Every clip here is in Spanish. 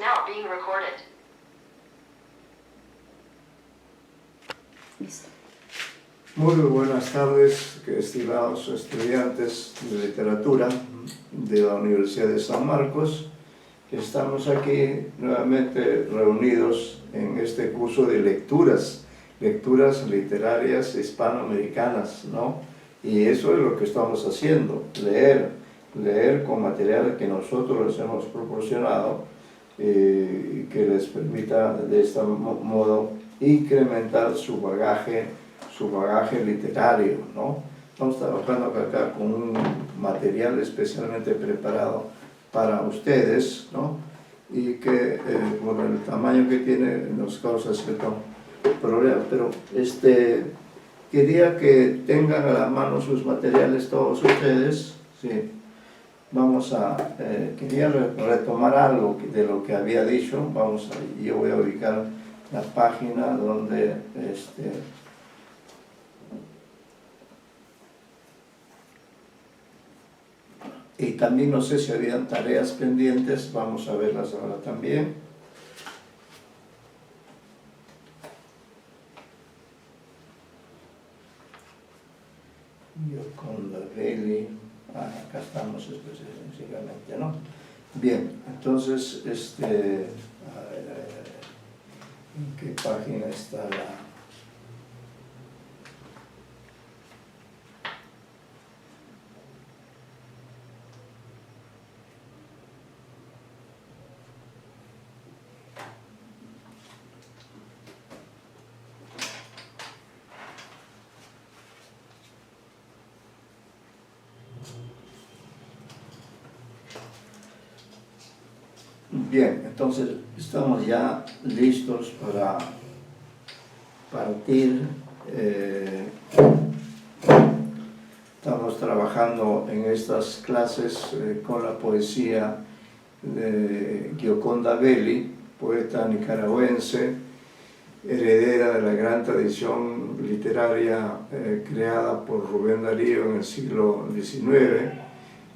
Now being recorded. Listo. Muy buenas tardes, estimados estudiantes de literatura de la Universidad de San Marcos. Estamos aquí nuevamente reunidos en este curso de lecturas literarias hispanoamericanas, ¿no? Y eso es lo que estamos haciendo, leer con material que nosotros les hemos proporcionado y que les permita de este modo incrementar su bagaje literario, ¿no? Estamos trabajando acá con un material especialmente preparado para ustedes, ¿no? Y que por el tamaño que tiene nos causa cierto problema, pero quería que tengan a la mano sus materiales todos ustedes, sí. Quería retomar algo de lo que había dicho. Yo voy a ubicar la página donde y también no sé si habían tareas pendientes, vamos a verlas ahora también. Gioconda Belli, acá estamos específicamente, ¿no? Bien, entonces, a ver, ¿en qué página está la...? Bien, entonces estamos ya listos para partir. Estamos trabajando en estas clases con la poesía de Gioconda Belli, poeta nicaragüense, heredera de la gran tradición literaria creada por Rubén Darío en el siglo XIX,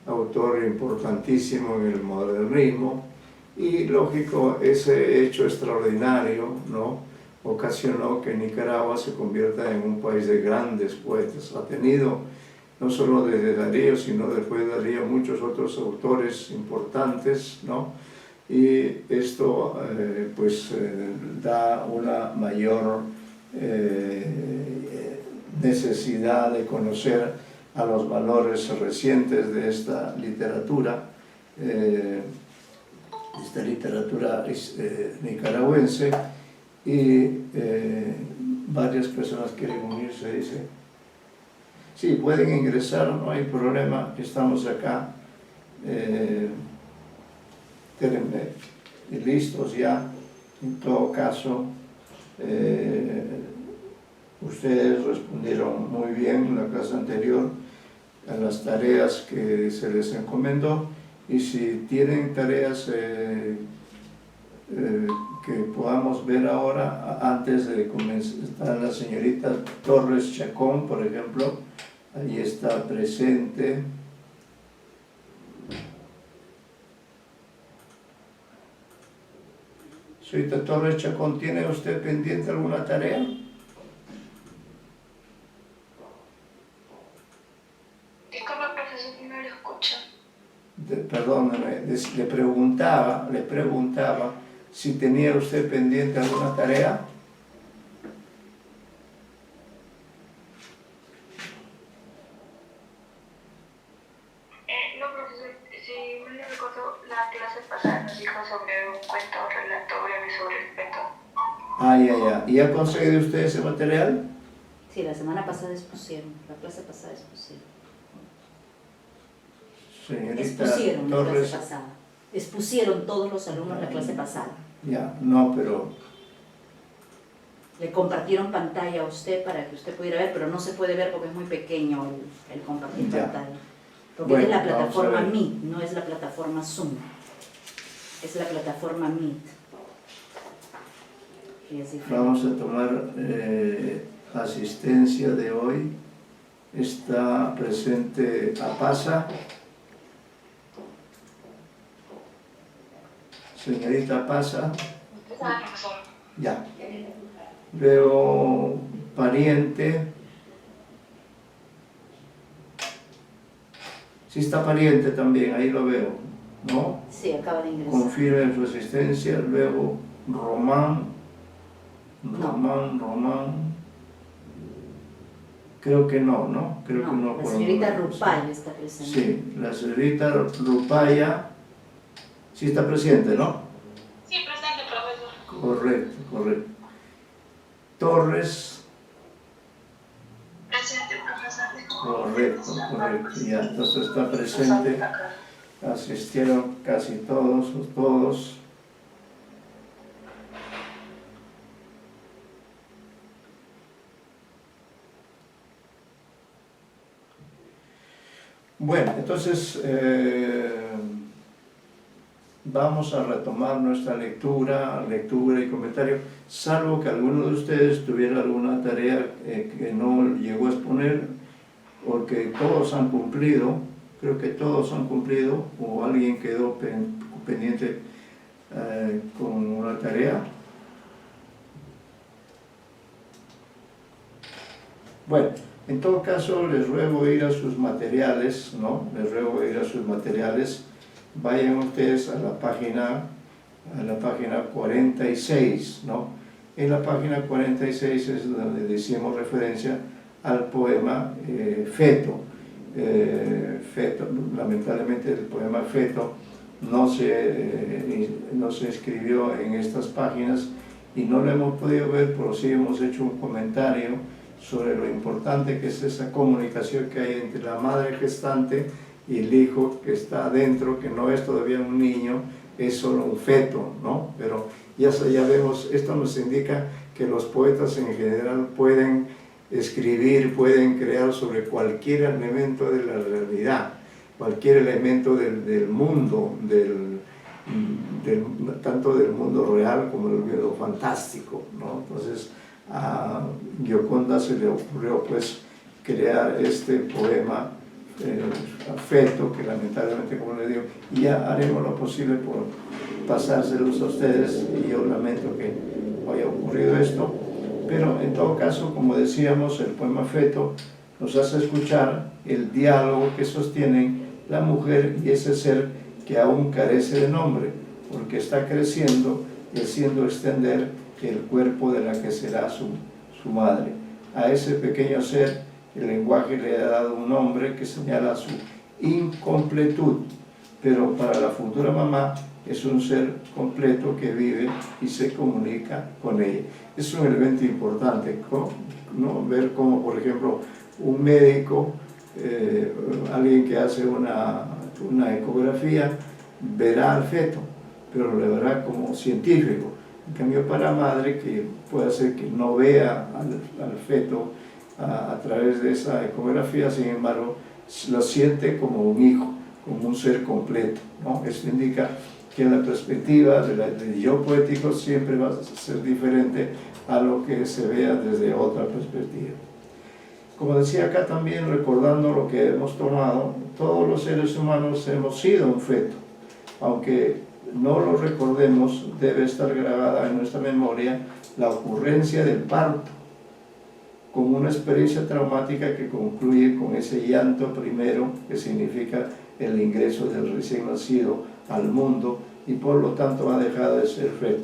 autor importantísimo en el modernismo. Y lógico, ese hecho extraordinario, ¿no?, ocasionó que Nicaragua se convierta en un país de grandes poetas. Ha tenido, no solo desde Darío, sino después de Darío, muchos otros autores importantes, ¿no? Y esto da una mayor necesidad de conocer a los valores recientes de esta literatura nicaragüense, y varias personas quieren unirse, dice. Sí, pueden ingresar, no hay problema, estamos acá listos ya. En todo caso, ustedes respondieron muy bien en la clase anterior a las tareas que se les encomendó. Y si tienen tareas que podamos ver ahora, antes de comenzar, está la señorita Torres Chacón, por ejemplo, ahí está presente. Señorita Torres Chacón, ¿tiene usted pendiente alguna tarea? Disculpa, profesor, no lo escucho. Perdóneme, le preguntaba si tenía usted pendiente alguna tarea. No, profesor, si me lo recuerdo, la clase pasada nos dijo sobre un cuento, relato breve sobre el peto. Ya. ¿Y ha conseguido usted ese material? Sí, la semana pasada expusieron, la clase pasada expusieron. Señorita Expusieron Torres. la clase pasada. Expusieron todos los alumnos la clase pasada. Ya, no, pero... Le compartieron pantalla a usted para que usted pudiera ver, pero no se puede ver porque es muy pequeño el compartir pantalla. Porque bueno, es la plataforma Meet, Meet, no es la plataforma Zoom. Es la plataforma Meet. Y es diferente. Vamos a tomar asistencia de hoy. Está presente Apasa. Señorita pasa. Ah, profesor. Ya. Luego, pariente. Sí está pariente también, ahí lo veo, ¿no? Sí, acaba de ingresar. Confirme su asistencia. Luego, Román. No. Román. Creo que no, ¿no? Creo que no. La señorita Rupaya está presente. Sí, la señorita Rupaya sí está presente, ¿no? Sí, presente, profesor. Correcto, correcto. Torres. Presente, profesor. Correcto, ya, entonces está presente. Asistieron casi todos o todos. Bueno, entonces vamos a retomar nuestra lectura y comentario, salvo que alguno de ustedes tuviera alguna tarea que no llegó a exponer, porque todos han cumplido, creo que todos han cumplido, o alguien quedó pendiente con una tarea. Bueno, en todo caso les ruego ir a sus materiales, ¿no? Les ruego ir a sus materiales. Vayan ustedes a la página 46, ¿no? En la página 46 es donde decimos referencia al poema Feto. Feto. Lamentablemente el poema Feto no se escribió en estas páginas y no lo hemos podido ver, pero sí hemos hecho un comentario sobre lo importante que es esa comunicación que hay entre la madre gestante y el hijo que está adentro, que no es todavía un niño, es solo un feto, ¿no? Pero ya vemos, esto nos indica que los poetas en general pueden escribir, pueden crear sobre cualquier elemento de la realidad, cualquier elemento del mundo, tanto del mundo real como del mundo fantástico, ¿no? Entonces, a Gioconda se le ocurrió pues crear este poema Feto, que lamentablemente, como les digo, ya haremos lo posible por pasárselos a ustedes, y yo lamento que haya ocurrido esto, pero en todo caso, como decíamos, el poema Feto nos hace escuchar el diálogo que sostienen la mujer y ese ser que aún carece de nombre, porque está creciendo y haciendo extender el cuerpo de la que será su madre. A ese pequeño ser el lenguaje le ha dado un nombre que señala su incompletud, pero para la futura mamá es un ser completo que vive y se comunica con ella. Es un elemento importante, ¿no? Ver cómo, por ejemplo, un médico, alguien que hace una ecografía, verá al feto, pero lo verá como científico. En cambio, para la madre, que puede ser que no vea al feto a través de esa ecografía, sin embargo, lo siente como un hijo, como un ser completo, ¿no? Esto indica que la perspectiva del yo poético siempre va a ser diferente a lo que se vea desde otra perspectiva. Como decía acá también, recordando lo que hemos tomado, todos los seres humanos hemos sido un feto, aunque no lo recordemos, debe estar grabada en nuestra memoria la ocurrencia del parto, como una experiencia traumática que concluye con ese llanto primero, que significa el ingreso del recién nacido al mundo, y por lo tanto ha dejado de ser feto.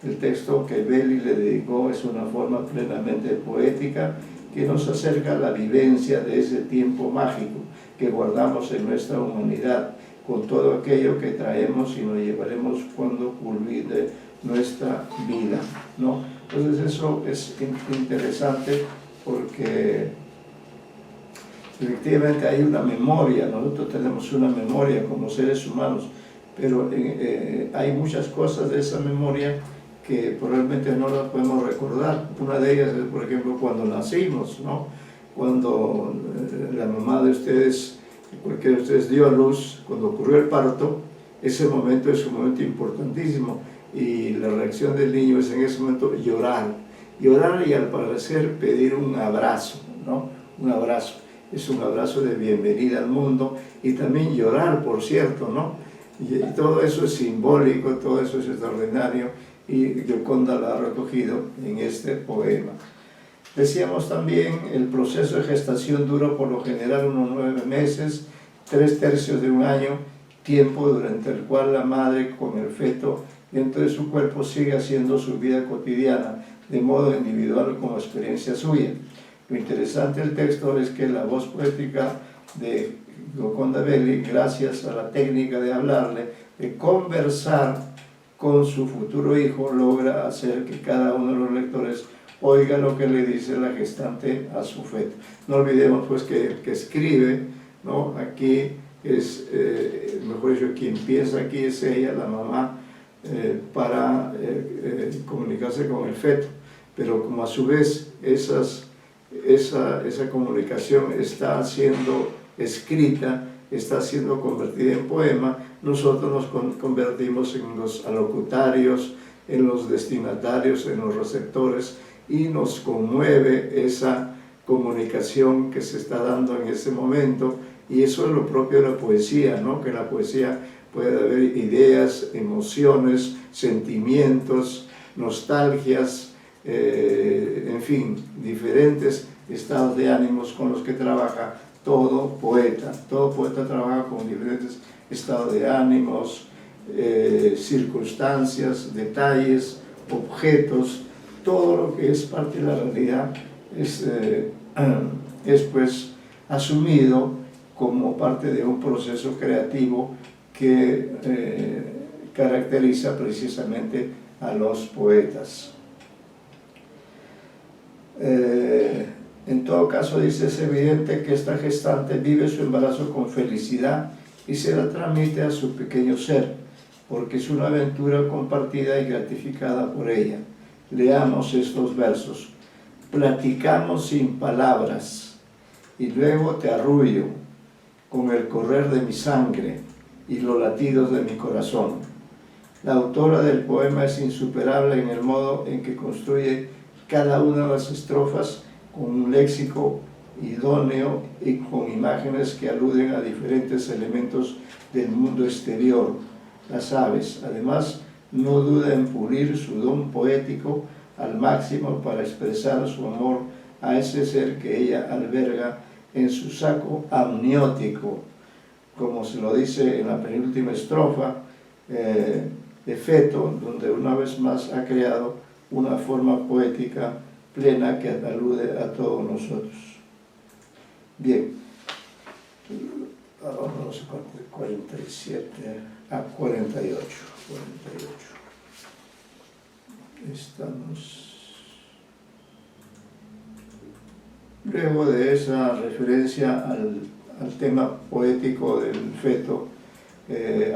El texto que Belli le dedicó es una forma plenamente poética que nos acerca a la vivencia de ese tiempo mágico que guardamos en nuestra humanidad, con todo aquello que traemos y nos llevaremos cuando culmine nuestra vida, ¿no? Entonces eso es interesante porque efectivamente hay una memoria, nosotros tenemos una memoria como seres humanos, pero hay muchas cosas de esa memoria que probablemente no las podemos recordar. Una de ellas es, por ejemplo, cuando nacimos, ¿no? Cuando la mamá de ustedes, cualquiera de ustedes dio a luz, cuando ocurrió el parto, ese momento es un momento importantísimo y la reacción del niño es en ese momento llorar y al parecer pedir un abrazo, ¿no? Un abrazo, es un abrazo de bienvenida al mundo y también llorar, por cierto, ¿no? Y todo eso es simbólico, todo eso es extraordinario, y Gioconda lo ha recogido en este poema. Decíamos también, el proceso de gestación dura por lo general unos 9 meses, 3/3 de un año, tiempo durante el cual la madre con el feto dentro de su cuerpo sigue haciendo su vida cotidiana, de modo individual como experiencia suya. Lo interesante del texto es que la voz poética de Gioconda Belli, gracias a la técnica de hablarle, de conversar con su futuro hijo, logra hacer que cada uno de los lectores oiga lo que le dice la gestante a su feto. No olvidemos pues que escribe, ¿no? Aquí es, mejor dicho, quien piensa aquí es ella, la mamá, para comunicarse con el feto, pero como a su vez esa comunicación está siendo escrita, está siendo convertida en poema, nosotros nos convertimos en los alocutarios, en los destinatarios, en los receptores, y nos conmueve esa comunicación que se está dando en ese momento, y eso es lo propio de la poesía, ¿no? Que en la poesía puede haber ideas, emociones, sentimientos, nostalgias, en fin, diferentes estados de ánimos con los que trabaja todo poeta. Todo poeta trabaja con diferentes estados de ánimos, circunstancias, detalles, objetos, todo lo que es parte de la realidad es pues asumido como parte de un proceso creativo que caracteriza precisamente a los poetas. En todo caso, dice, es evidente que esta gestante vive su embarazo con felicidad y se la transmite a su pequeño ser, porque es una aventura compartida y gratificada por ella. Leamos estos versos. Platicamos sin palabras y luego te arrullo con el correr de mi sangre y los latidos de mi corazón. La autora del poema es insuperable en el modo en que construye cada una de las estrofas con un léxico idóneo y con imágenes que aluden a diferentes elementos del mundo exterior, las aves. Además, no duda en pulir su don poético al máximo para expresar su amor a ese ser que ella alberga en su saco amniótico, como se lo dice en la penúltima estrofa de Feto, donde una vez más ha creado una forma poética plena que alude a todos nosotros. Bien, vamos a 47 a 48. Estamos... Luego de esa referencia al tema poético del feto,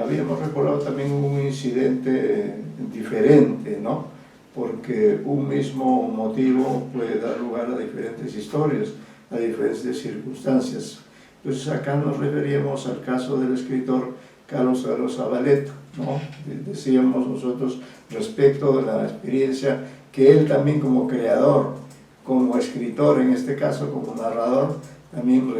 habíamos recordado también un incidente diferente, ¿no? Porque un mismo motivo puede dar lugar a diferentes historias, a diferentes circunstancias. Entonces acá nos referíamos al caso del escritor Carlos Zavaleta, ¿no? Decíamos nosotros respecto de la experiencia que él también como creador, como escritor, en este caso como narrador, también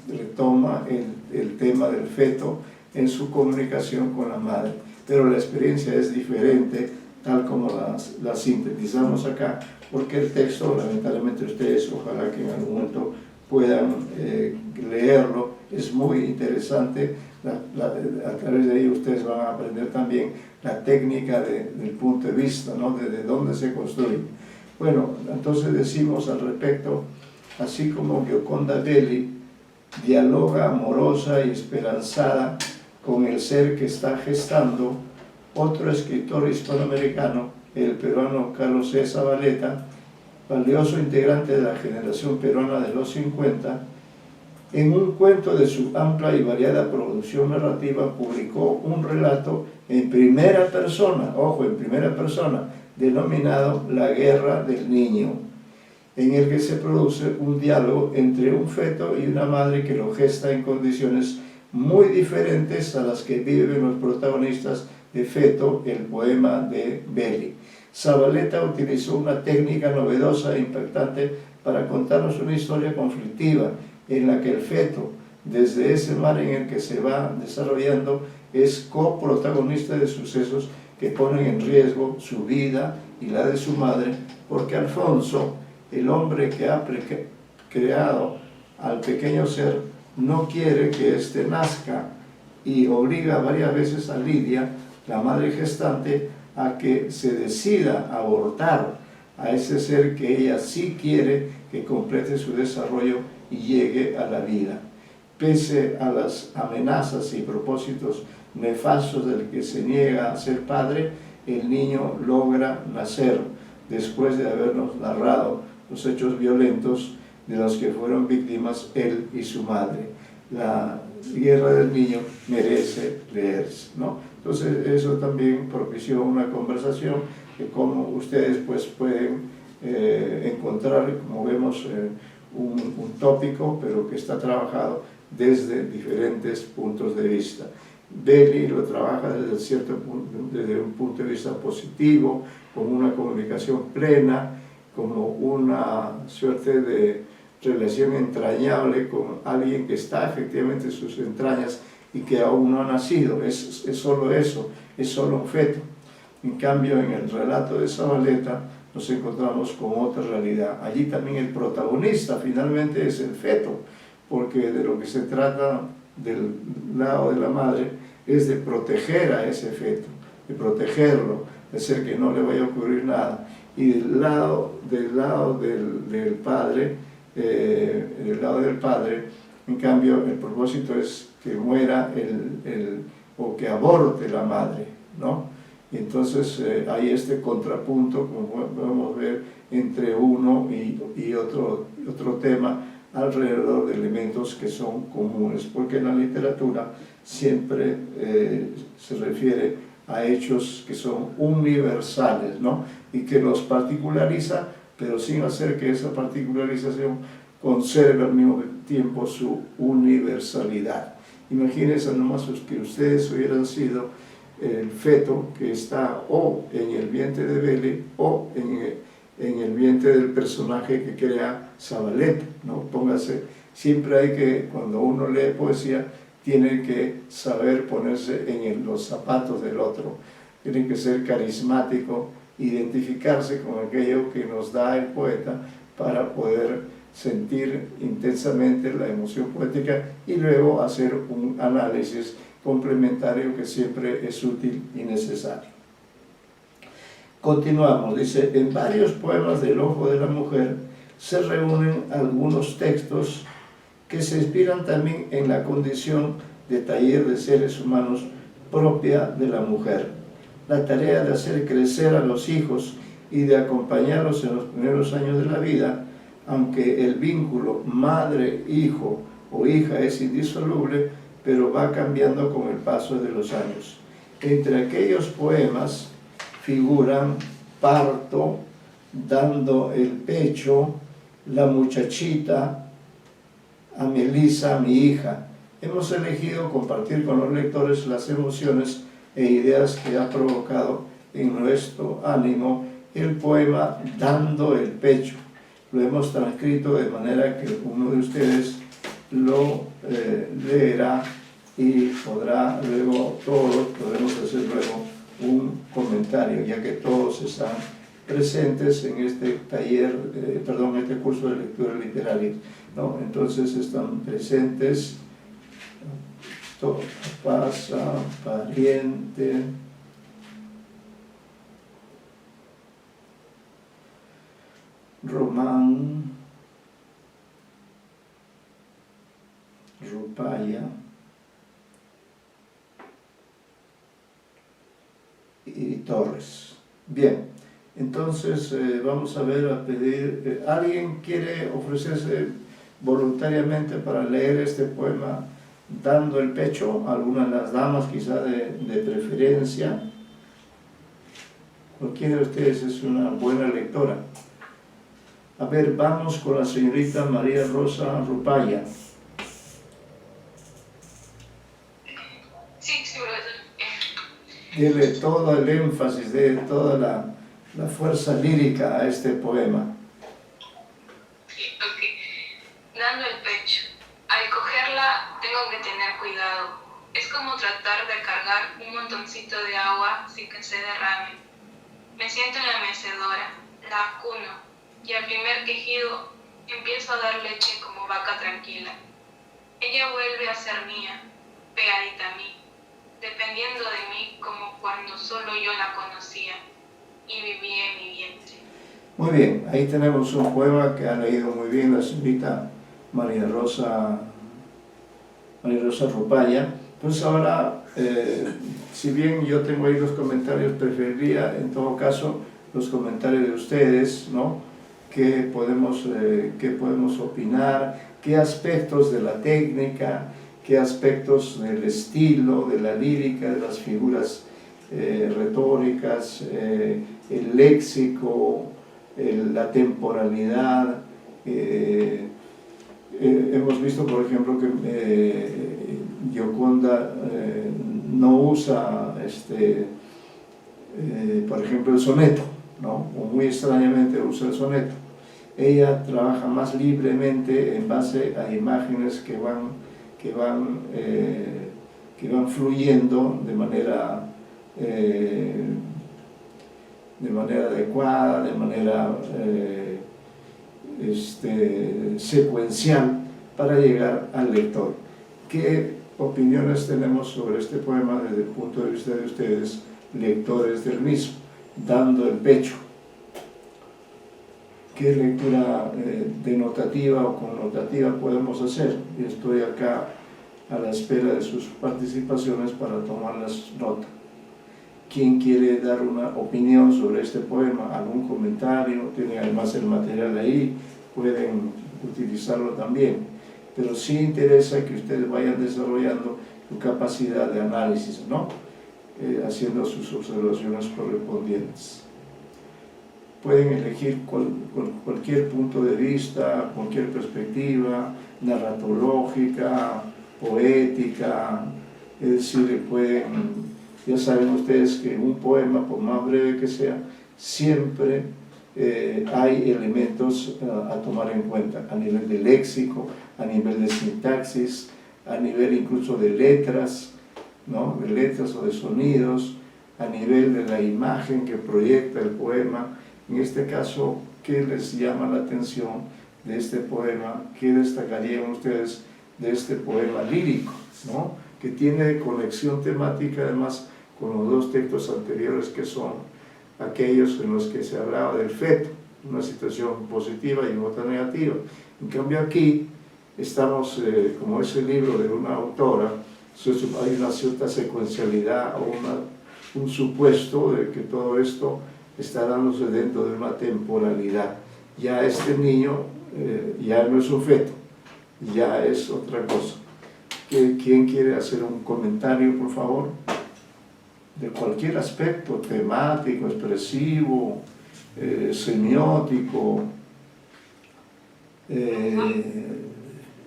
retoma el tema del feto en su comunicación con la madre. Pero la experiencia es diferente, tal como la sintetizamos acá, porque el texto, lamentablemente ustedes, ojalá que en algún momento puedan leerlo, es muy interesante. A través de ello ustedes van a aprender también la técnica del punto de vista, ¿no? De dónde se construye. Bueno, entonces decimos al respecto, así como Gioconda Belli dialoga amorosa y esperanzada con el ser que está gestando, otro escritor hispanoamericano, el peruano Carlos C. Zavaleta, valioso integrante de la generación peruana de los 50, en un cuento de su amplia y variada producción narrativa publicó un relato en primera persona, ojo, en primera persona, denominado La Guerra del Niño, en el que se produce un diálogo entre un feto y una madre que lo gesta en condiciones muy diferentes a las que viven los protagonistas de Feto, el poema de Belli. Zavaleta utilizó una técnica novedosa e impactante para contarnos una historia conflictiva en la que el feto, desde ese mar en el que se va desarrollando, es coprotagonista de sucesos que ponen en riesgo su vida y la de su madre, porque Alfonso, el hombre que ha creado al pequeño ser, no quiere que éste nazca y obliga varias veces a Lidia, la madre gestante, a que se decida a abortar a ese ser que ella sí quiere que complete su desarrollo y llegue a la vida. Pese a las amenazas y propósitos nefastos del que se niega a ser padre, el niño logra nacer después de habernos narrado los hechos violentos de los que fueron víctimas él y su madre. La guerra del niño merece leerse, ¿no? Entonces eso también propició una conversación que, como ustedes pues pueden encontrar, como vemos, un tópico, pero que está trabajado desde diferentes puntos de vista. Belli lo trabaja desde un punto de vista positivo, como una comunicación plena, como una suerte de relación entrañable con alguien que está efectivamente en sus entrañas y que aún no ha nacido. Es solo eso, es solo un feto. En cambio, en el relato de Zavaleta nos encontramos con otra realidad. Allí también el protagonista finalmente es el feto, porque de lo que se trata del lado de la madre es de proteger a ese feto, de protegerlo, de hacer que no le vaya a ocurrir nada. Y del lado del padre, en cambio, el propósito es que muera o que aborte la madre, ¿no? Y entonces hay este contrapunto, como podemos ver, entre uno y otro tema alrededor de elementos que son comunes, porque en la literatura siempre se refiere a hechos que son universales, ¿no? Y que los particulariza, pero sin hacer que esa particularización conserve al mismo tiempo su universalidad. Imagínense nomás que ustedes hubieran sido el feto que está o en el vientre de Belli o en el vientre del personaje que crea Zavaleta, ¿no? Póngase, siempre hay que, cuando uno lee poesía, tiene que saber ponerse en los zapatos del otro, tiene que ser carismático, identificarse con aquello que nos da el poeta para poder sentir intensamente la emoción poética y luego hacer un análisis complementario que siempre es útil y necesario. Continuamos, dice, en varios poemas del Ojo de la Mujer se reúnen algunos textos que se inspiran también en la condición de taller de seres humanos propia de la mujer. La tarea de hacer crecer a los hijos y de acompañarlos en los primeros años de la vida, aunque el vínculo madre-hijo o hija es indisoluble, pero va cambiando con el paso de los años. Entre aquellos poemas figuran Parto, Dando el pecho, La muchachita, A Melisa, mi hija. Hemos elegido compartir con los lectores las emociones e ideas que ha provocado en nuestro ánimo el poema Dando el pecho. Lo hemos transcrito de manera que uno de ustedes lo leerá y podrá luego, todos podremos hacer luego un comentario, ya que todos están presentes en este taller, este curso de lectura literaria, ¿no? Entonces están presentes pasa, pariente, Román, Rupaya y Torres. Bien, entonces vamos a ver, a pedir, ¿alguien quiere ofrecerse voluntariamente para leer este poema Dando el pecho? Algunas de las damas quizá de preferencia. Cualquiera de ustedes es una buena lectora. A ver, vamos con la señorita María Rosa Rupaya. Sí, Dele todo el énfasis, de toda la fuerza lírica a este poema. Dando el pecho. Al cogerla tengo que tener cuidado. Es como tratar de cargar un montoncito de agua sin que se derrame. Me siento en la mecedora, la acuno, y al primer quejido empiezo a dar leche como vaca tranquila. Ella vuelve a ser mía, pegadita a mí, dependiendo de mí como cuando solo yo la conocía y vivía en mi vientre. Muy bien, ahí tenemos un poema que ha leído muy bien la señorita María Rosa Rupaya. Pues ahora, si bien yo tengo ahí los comentarios, preferiría en todo caso los comentarios de ustedes, ¿no? Qué podemos opinar, qué aspectos de la técnica, qué aspectos del estilo, de la lírica, de las figuras retóricas, el léxico, la temporalidad. Hemos visto, por ejemplo, que Gioconda no usa, por ejemplo, el soneto, ¿no? O muy extrañamente usa el soneto. Ella trabaja más libremente en base a imágenes que van fluyendo de manera adecuada, de manera secuencial para llegar al lector. ¿Qué opiniones tenemos sobre este poema desde el punto de vista de ustedes, lectores del mismo, dando el pecho? ¿Qué lectura denotativa o connotativa podemos hacer? Y estoy acá a la espera de sus participaciones para tomarlas nota. ¿Quién quiere dar una opinión sobre este poema? ¿Algún comentario? Tienen además el material ahí, pueden utilizarlo también. Pero sí interesa que ustedes vayan desarrollando su capacidad de análisis, ¿no? Haciendo sus observaciones correspondientes. Pueden elegir cualquier punto de vista, cualquier perspectiva, narratológica, poética, es decir, ya saben ustedes que en un poema, por más breve que sea, siempre hay elementos a tomar en cuenta, a nivel de léxico, a nivel de sintaxis, a nivel incluso de letras, ¿no? De letras o de sonidos, a nivel de la imagen que proyecta el poema. En este caso, ¿qué les llama la atención de este poema? ¿Qué destacarían ustedes de este poema lírico, ¿no? Que tiene conexión temática además con los dos textos anteriores, que son aquellos en los que se hablaba del feto, una situación positiva y otra negativa. En cambio aquí estamos, como es el libro de una autora, hay una cierta secuencialidad o un supuesto de que todo esto está dándose dentro de una temporalidad. Ya este niño ya no es un feto, ya es otra cosa. ¿Quién quiere hacer un comentario, por favor? De cualquier aspecto, temático, expresivo, semiótico,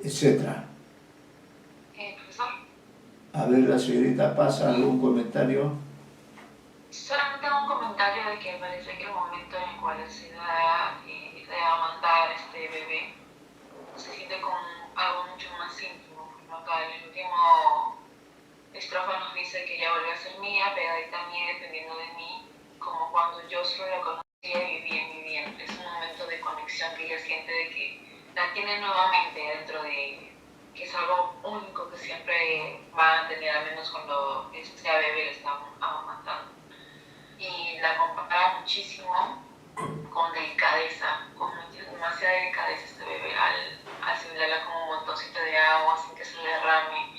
etc. Profesor, A ver, la señorita Paz, ¿algún comentario? solamente un comentario de que me parece que el momento en el cual se da de amamantar a este bebé se siente con algo mucho más íntimo. Por ejemplo, acá en el último estrofa nos dice que ella vuelve a ser mía, pegadita a mí, dependiendo de mí, como cuando yo solo la conocía y vivía en mi vientre. Es un momento de conexión que ella siente de que la tiene nuevamente dentro de ella, que es algo único que siempre va a tener, al menos cuando sea bebé le está amamantando. Y la compara muchísimo con delicadeza, con demasiada delicadeza este bebé al asimilarla como un montoncito de agua sin que se le derrame,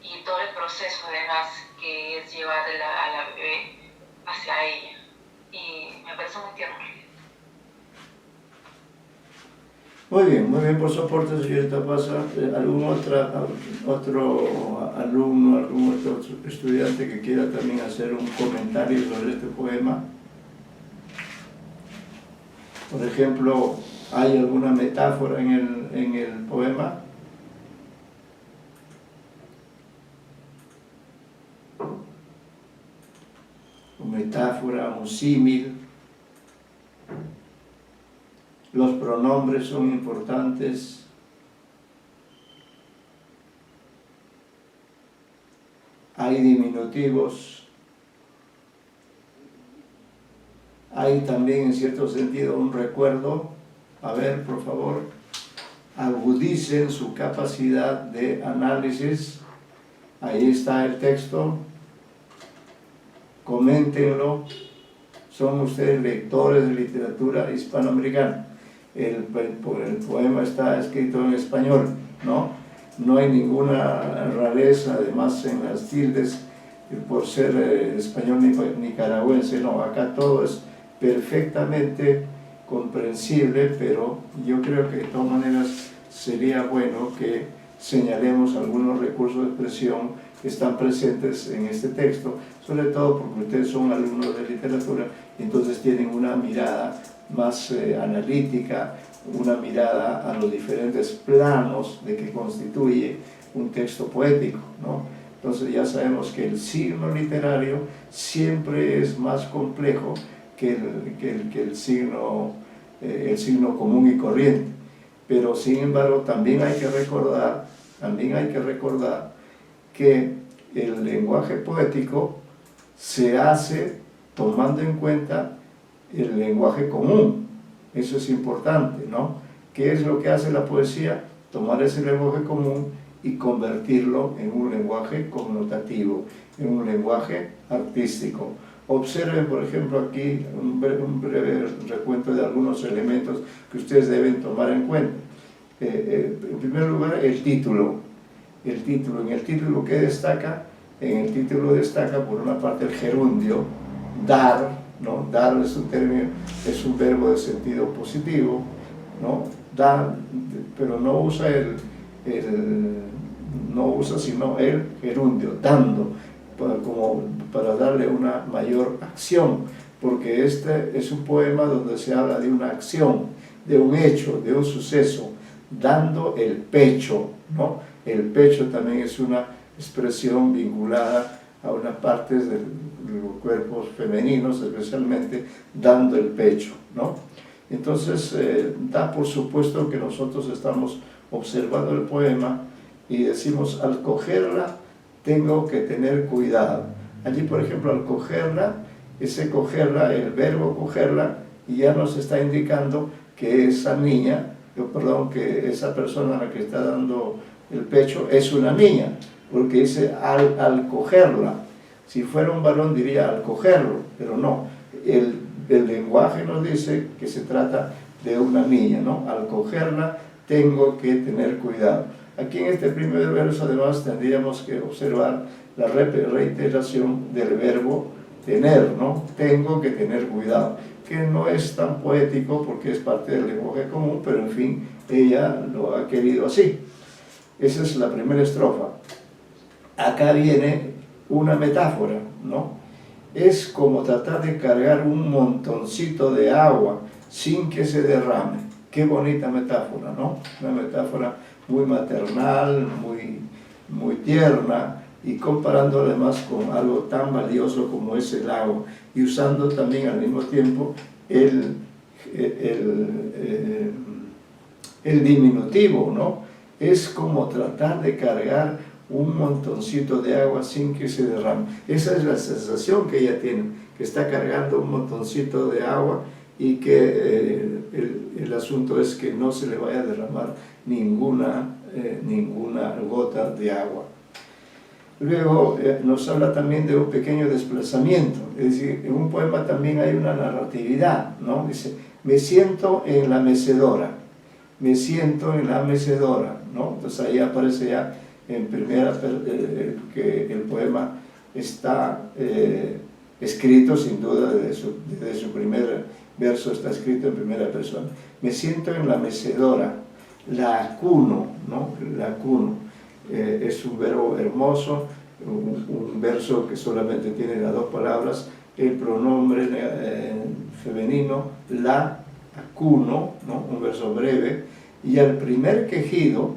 y todo el proceso además que es llevar a la bebé hacia ella, y me parece muy tierno. Muy bien por su aporte, señorita Pasa. ¿Algún otro alumno, algún otro estudiante que quiera también hacer un comentario sobre este poema? Por ejemplo, ¿hay alguna metáfora en el poema? Una metáfora, un símil. Los pronombres son importantes. hay diminutivos, hay también en cierto sentido un recuerdo. A ver, por favor, agudicen su capacidad de análisis. Ahí está el texto, coméntenlo. Son ustedes lectores de literatura hispanoamericana. El poema está escrito en español, ¿no? No hay ninguna rareza, además, en las tildes, por ser español nicaragüense, no, acá todo es perfectamente comprensible, pero yo creo que de todas maneras sería bueno que señalemos algunos recursos de expresión que están presentes en este texto, sobre todo porque ustedes son alumnos de literatura y entonces tienen una mirada más analítica, una mirada a los diferentes planos de que constituye un texto poético, ¿no? Entonces ya sabemos que el signo literario siempre es más complejo que el signo común y corriente. Pero sin embargo también hay que recordar que el lenguaje poético se hace tomando en cuenta el lenguaje común. Eso es importante, ¿no? ¿Qué es lo que hace la poesía? Tomar ese lenguaje común y convertirlo en un lenguaje connotativo, en un lenguaje artístico. Observen, por ejemplo, aquí un breve recuento de algunos elementos que ustedes deben tomar en cuenta. En primer lugar, el título. En el título, ¿qué destaca? En el título destaca, por una parte, el gerundio, dar, ¿no? Dar es un término, es un verbo de sentido positivo, ¿no? Dar, pero no usa sino el gerundio, dando, como para darle una mayor acción, porque este es un poema donde se habla de una acción, de un hecho, de un suceso, dando el pecho, ¿no? El pecho también es una expresión vinculada a unas partes de los cuerpos femeninos, especialmente dando el pecho, ¿no? Entonces, da por supuesto que nosotros estamos observando el poema y decimos, al cogerla, tengo que tener cuidado. Allí, por ejemplo, al cogerla, ese cogerla, el verbo cogerla, ya nos está indicando que esa niña, que esa persona a la que está dando el pecho es una niña, porque dice al cogerla. Si fuera un varón diría al cogerlo, pero no. El lenguaje nos dice que se trata de una niña, ¿no? Al cogerla tengo que tener cuidado. Aquí en este primer verso además tendríamos que observar la reiteración del verbo tener, ¿no? Tengo que tener cuidado, que no es tan poético porque es parte del lenguaje común, pero en fin, ella lo ha querido así. Esa es la primera estrofa. Acá viene una metáfora, ¿no? Es como tratar de cargar un montoncito de agua sin que se derrame. Qué bonita metáfora, ¿no? Una metáfora muy maternal, muy tierna, y comparándolo además con algo tan valioso como es el agua, y usando también al mismo tiempo el diminutivo, ¿no? Es como tratar de cargar un montoncito de agua sin que se derrame. Esa es la sensación que ella tiene, que está cargando un montoncito de agua y que el asunto es que no se le vaya a derramar ninguna gota de agua. Luego nos habla también de un pequeño desplazamiento, es decir, en un poema también hay una narratividad, ¿no? Dice, me siento en la mecedora, me siento en la mecedora, ¿no? Entonces ahí aparece ya en primera, que el poema está escrito sin duda desde su primer verso, está escrito en primera persona. Me siento en la mecedora, la acuno, ¿no? La acuno. Es un verbo hermoso, un verso que solamente tiene las dos palabras, el pronombre femenino, la acuno, ¿no? Un verso breve, y al primer quejido,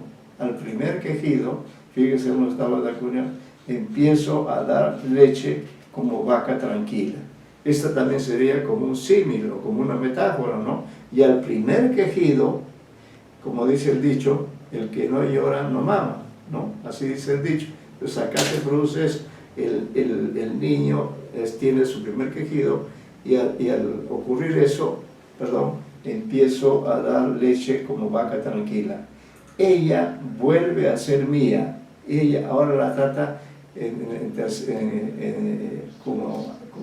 fíjese cómo estaba la cuña, empiezo a dar leche como vaca tranquila. Esta también sería como un símil o como una metáfora, ¿no? Y al primer quejido, como dice el dicho, el que no llora no mama, ¿no? Así dice el dicho. Entonces acá se produce eso. el niño tiene su primer quejido y al ocurrir eso, empiezo a dar leche como vaca tranquila. Ella vuelve a ser mía, ella ahora la trata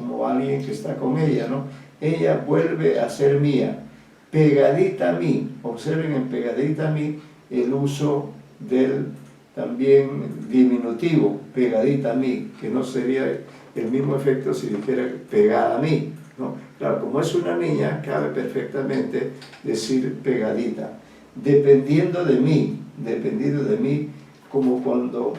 como alguien que está con ella, ¿no? Ella vuelve a ser mía, pegadita a mí. Observen en pegadita a mí el uso del también diminutivo, pegadita a mí, que no sería el mismo efecto si dijera pegada a mí, ¿no? Claro, como es una niña, cabe perfectamente decir pegadita, dependiendo de mí, como cuando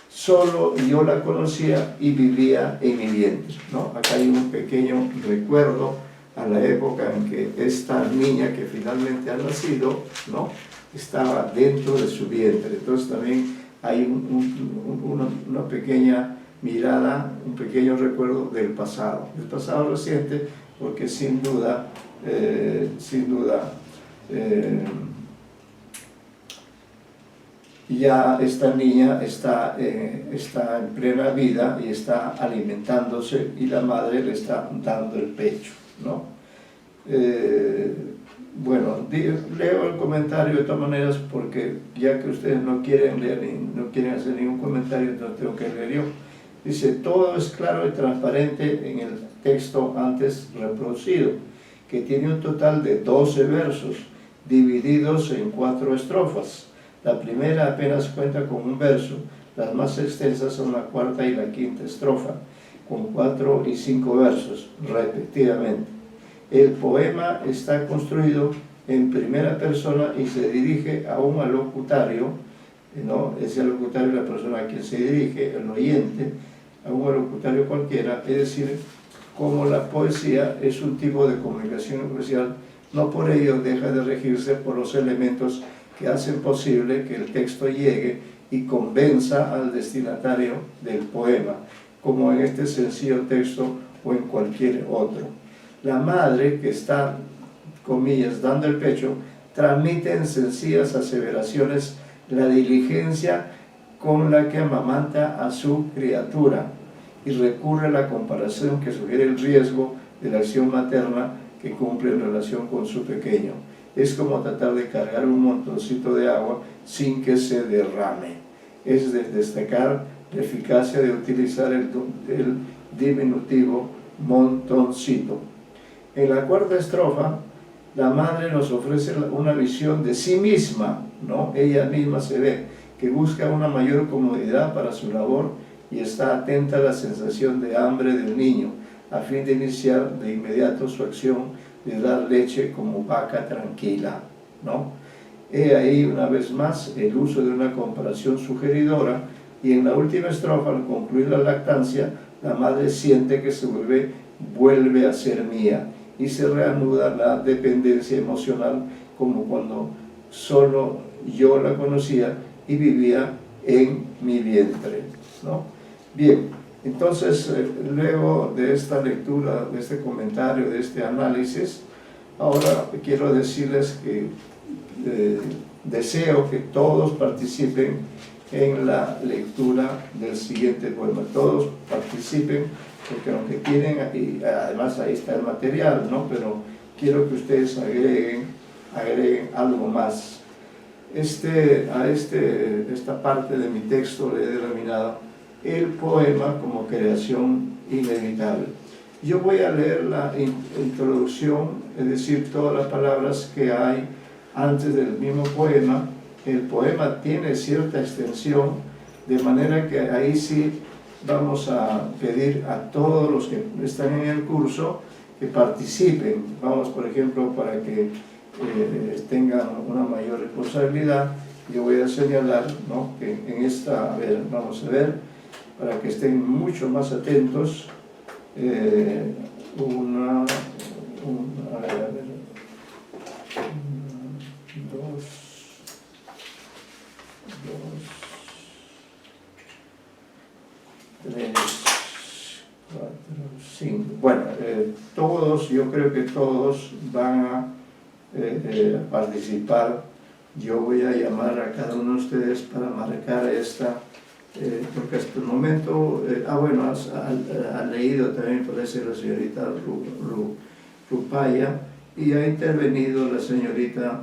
solo yo la conocía y vivía en mi vientre, ¿no? Acá hay un pequeño recuerdo a la época en que esta niña que finalmente ha nacido, ¿no?, estaba dentro de su vientre. Entonces también hay una pequeña mirada, un pequeño recuerdo del pasado reciente, porque sin duda, ya esta niña está en plena vida y está alimentándose y la madre le está dando el pecho, ¿no? Bueno, leo el comentario de todas maneras porque ya que ustedes no quieren leer ni no quieren hacer ningún comentario, entonces tengo que leer yo. Dice, todo es claro y transparente en el texto antes reproducido, que tiene un total de 12 versos, divididos en 4 estrofas. La primera apenas cuenta con un verso, las más extensas son la cuarta y la quinta estrofa, con 4 y 5 versos, respectivamente. El poema está construido en primera persona y se dirige a un alocutario, ¿no? Ese alocutario es la persona a quien se dirige, el oyente, a un alocutario cualquiera, es decir, como la poesía es un tipo de comunicación especial, no por ello deja de regirse por los elementos que hacen posible que el texto llegue y convenza al destinatario del poema, como en este sencillo texto o en cualquier otro. La madre, que está, comillas, dando el pecho, transmite en sencillas aseveraciones la diligencia con la que amamanta a su criatura y recurre a la comparación que sugiere el riesgo de la acción materna que cumple en relación con su pequeño. Es como tratar de cargar un montoncito de agua sin que se derrame. Es de destacar la eficacia de utilizar el diminutivo montoncito. En la cuarta estrofa, la madre nos ofrece una visión de sí misma, ¿no? Ella misma se ve, que busca una mayor comodidad para su labor y está atenta a la sensación de hambre del niño, a fin de iniciar de inmediato su acción de dar leche como vaca tranquila, ¿no? He ahí una vez más el uso de una comparación sugeridora, y en la última estrofa, al concluir la lactancia, la madre siente que su bebé vuelve a ser mía y se reanuda la dependencia emocional como cuando solo yo la conocía y vivía en mi vientre, ¿no? Bien, entonces luego de esta lectura, de este comentario, de este análisis, ahora quiero decirles que deseo que todos participen en la lectura del siguiente poema. Todos participen, porque aunque tienen, y además ahí está el material, ¿no? Pero quiero que ustedes agreguen algo más. Esta parte de mi texto le he denominado el poema como creación inevitable. Yo voy a leer la introducción, es decir, todas las palabras que hay antes del mismo poema. El poema tiene cierta extensión, de manera que ahí sí vamos a pedir a todos los que están en el curso que participen. Vamos, por ejemplo, para que tengan una mayor responsabilidad, yo voy a señalar, ¿no?, que en esta, vamos a ver, para que estén mucho más atentos, bueno, todos, yo creo que todos van a participar. Yo voy a llamar a cada uno de ustedes para marcar esta porque hasta el momento, bueno, ha leído también, parece, la señorita Rupaya, y ha intervenido la señorita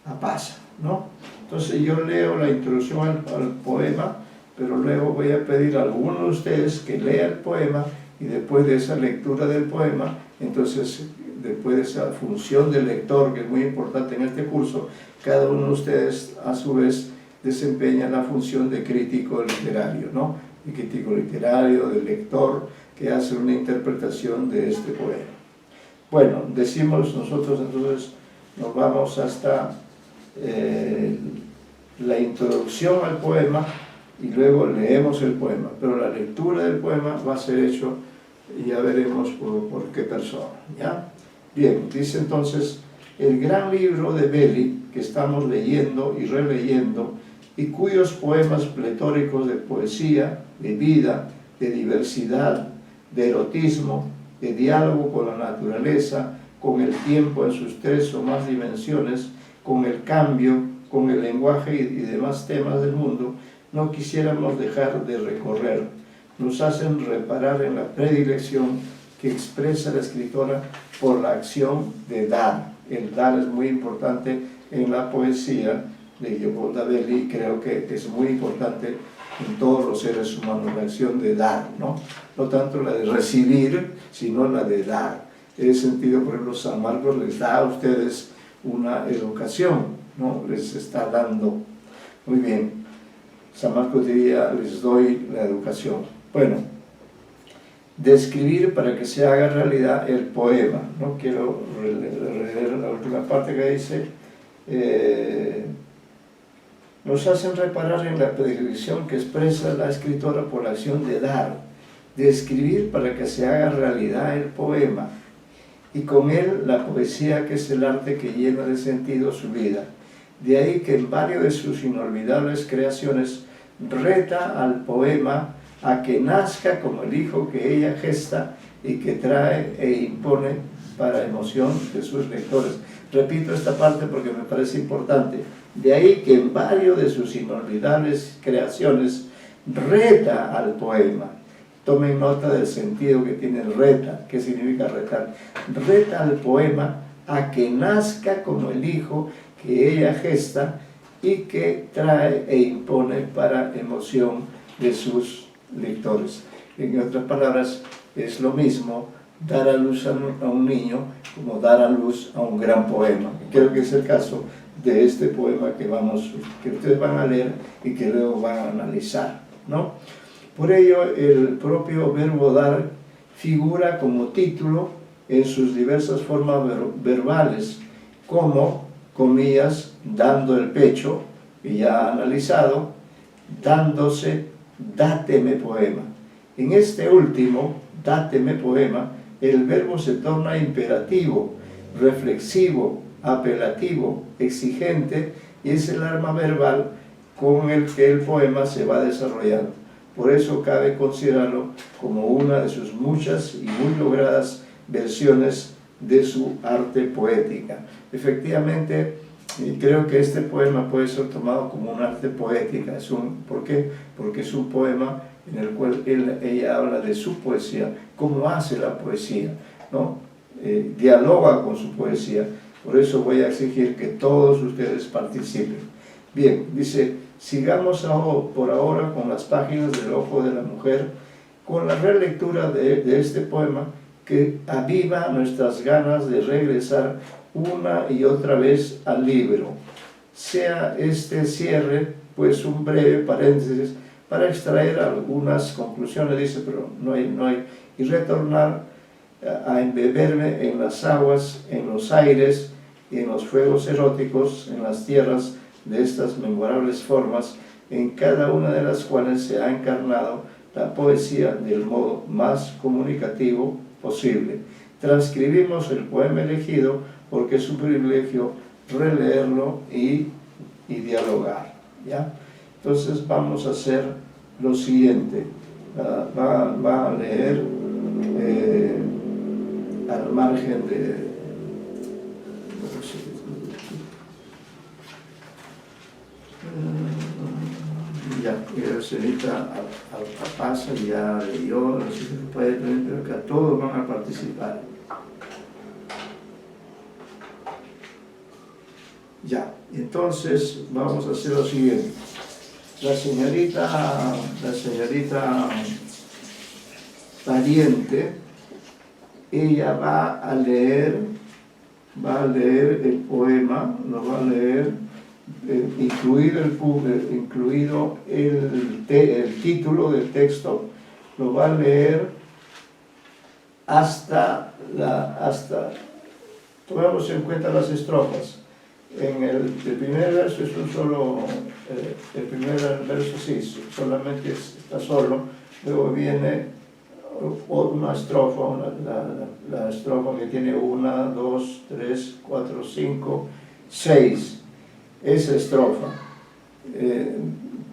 Apaza, ¿no? Entonces yo leo la introducción al poema, pero luego voy a pedir a alguno de ustedes que lea el poema, y después de esa lectura del poema, entonces después de esa función del lector, que es muy importante en este curso, cada uno de ustedes a su vez desempeña la función de crítico literario, ¿no? De crítico literario, de lector, que hace una interpretación de este poema. Bueno, decimos nosotros entonces, nos vamos hasta la introducción al poema y luego leemos el poema, pero la lectura del poema va a ser hecho y ya veremos por qué persona, ¿ya? Bien, dice entonces, el gran libro de Belli, que estamos leyendo y releyendo, y cuyos poemas pletóricos de poesía, de vida, de diversidad, de erotismo, de diálogo con la naturaleza, con el tiempo en sus 3 o más dimensiones, con el cambio, con el lenguaje y demás temas del mundo, no quisiéramos dejar de recorrer. Nos hacen reparar en la predilección que expresa la escritora por la acción de dar. El dar es muy importante en la poesía de Leopolda Belli, creo que es muy importante en todos los seres humanos, la acción de dar, ¿no? No tanto la de recibir, sino la de dar. En ese sentido, por ejemplo, San Marcos les da a ustedes una educación, ¿no? Les está dando. Muy bien. San Marcos diría, les doy la educación. Bueno, describir para que se haga realidad el poema, ¿no? Quiero leer la última parte que dice, nos hacen reparar en la predilección que expresa la escritora por la acción de dar, de escribir para que se haga realidad el poema, y con él la poesía, que es el arte que llena de sentido su vida. De ahí que en varios de sus inolvidables creaciones reta al poema a que nazca como el hijo que ella gesta y que trae e impone para emoción de sus lectores. Repito esta parte porque me parece importante. De ahí que en varios de sus inolvidables creaciones reta al poema. Tomen nota del sentido que tiene reta. ¿Qué significa retar? Reta al poema a que nazca como el hijo que ella gesta y que trae e impone para emoción de sus lectores. En otras palabras, es lo mismo dar a luz a un niño como dar a luz a un gran poema. Creo que es el caso de este poema que ustedes van a leer y que luego van a analizar, ¿no? Por ello, el propio verbo dar figura como título en sus diversas formas verbales, como, comillas, dando el pecho, que ya ha analizado, dándose, dáteme poema. En este último, dáteme poema, el verbo se torna imperativo, reflexivo, apelativo, exigente, y es el arma verbal con el que el poema se va desarrollando. Por eso cabe considerarlo como una de sus muchas y muy logradas versiones de su arte poética. Efectivamente, creo que este poema puede ser tomado como un arte poética. ¿Por qué? Porque es un poema en el cual ella habla de su poesía, cómo hace la poesía, ¿no? Dialoga con su poesía. Por eso voy a exigir que todos ustedes participen. Bien, dice, sigamos por ahora con las páginas del Ojo de la Mujer, con la relectura de este poema que aviva nuestras ganas de regresar una y otra vez al libro. Sea este cierre, pues, un breve paréntesis para extraer algunas conclusiones, dice, pero no hay, y retornar a embeberme en las aguas, en los aires y en los fuegos eróticos, en las tierras de estas memorables formas, en cada una de las cuales se ha encarnado la poesía del modo más comunicativo posible. Transcribimos el poema elegido porque es un privilegio releerlo y dialogar, ¿ya? Entonces vamos a hacer lo siguiente. Va a leer al margen de... Ya, la señorita pasa, ya leyó, no sé si se puede tener, pero acá todos van a participar. Ya, entonces vamos a hacer lo siguiente. La señorita Pariente, ella va a leer el poema, lo va a leer, incluido el título del texto, lo va a leer hasta tomemos en cuenta las estrofas. En el primer verso es un solo, el primer verso sí, solamente está solo, luego viene una estrofa, la estrofa que tiene 1, 2, 3, 4, 5, 6, esa estrofa.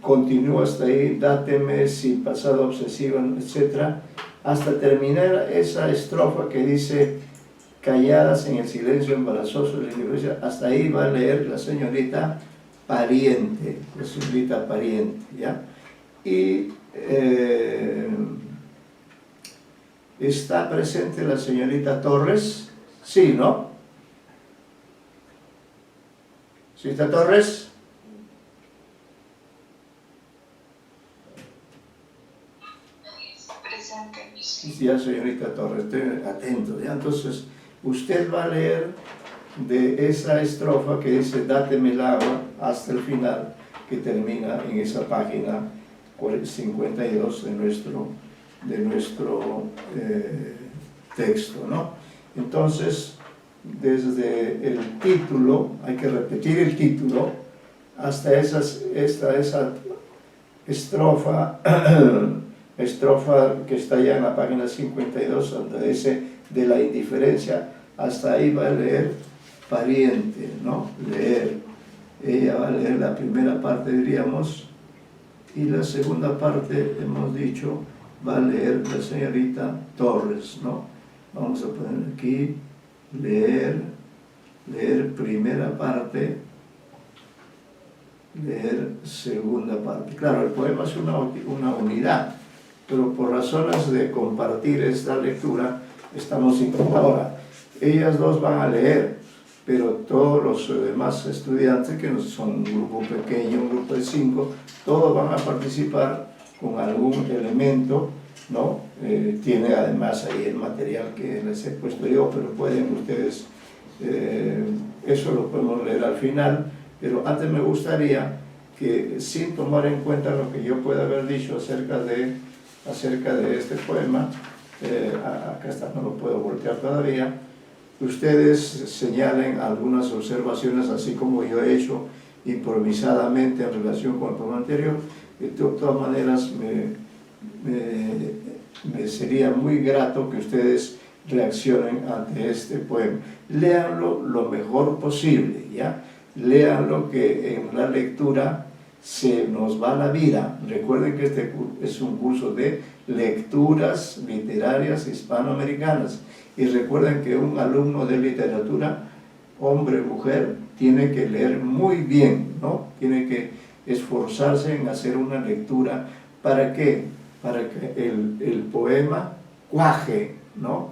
Continúa hasta ahí, dáteme, si pasado obsesivo, etc., hasta terminar esa estrofa que dice calladas en el silencio embarazoso de la iglesia. Hasta ahí va a leer la señorita Pariente, ¿ya? Y ¿está presente la señorita Torres? Sí, ¿no? ¿Señorita Torres? Presente. Sí, ya, señorita Torres, estoy atento, ¿ya? Entonces, usted va a leer de esa estrofa que dice dáteme el agua hasta el final, que termina en esa página 52 de nuestro texto, ¿no? Entonces, desde el título, hay que repetir el título, hasta esa estrofa, estrofa que está ya en la página 52, donde dice de la indiferencia, hasta ahí va a leer Pariente, ¿no? Leer. Ella va a leer la primera parte, diríamos, y la segunda parte, hemos dicho, va a leer la señorita Torres, ¿no? Vamos a poner aquí, leer primera parte, leer segunda parte. Claro, el poema es una unidad, pero por razones de compartir esta lectura, estamos ahora. Ellas dos van a leer, pero todos los demás estudiantes, que son un grupo pequeño, un grupo de 5, todos van a participar con algún elemento, ¿no? Tiene además ahí el material que les he puesto yo, pero pueden ustedes, eso lo podemos leer al final, pero antes me gustaría que, sin tomar en cuenta lo que yo pueda haber dicho acerca de este poema, acá está, no lo puedo voltear todavía, ustedes señalen algunas observaciones, así como yo he hecho improvisadamente en relación con el poema anterior. De todas maneras, me sería muy grato que ustedes reaccionen ante este poema. Léanlo lo mejor posible, ¿ya? Léanlo, que en la lectura se nos va la vida. Recuerden que este es un curso de lecturas literarias hispanoamericanas, y recuerden que un alumno de literatura, hombre o mujer, tiene que leer muy bien, ¿no? Tiene que esforzarse en hacer una lectura. ¿Para qué? Para que el poema cuaje, ¿no?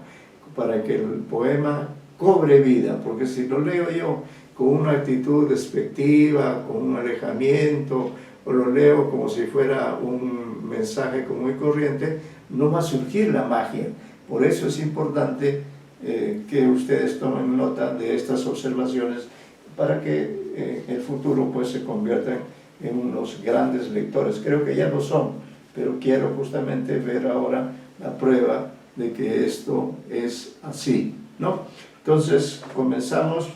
Para que el poema cobre vida, porque si lo leo yo con una actitud despectiva, con un alejamiento, o lo leo como si fuera un mensaje común y corriente, no va a surgir la magia. Por eso es importante que ustedes tomen nota de estas observaciones, para que en el futuro pues se conviertan en unos grandes lectores. Creo que ya lo son, pero quiero justamente ver ahora la prueba de que esto es así, ¿no? Entonces comenzamos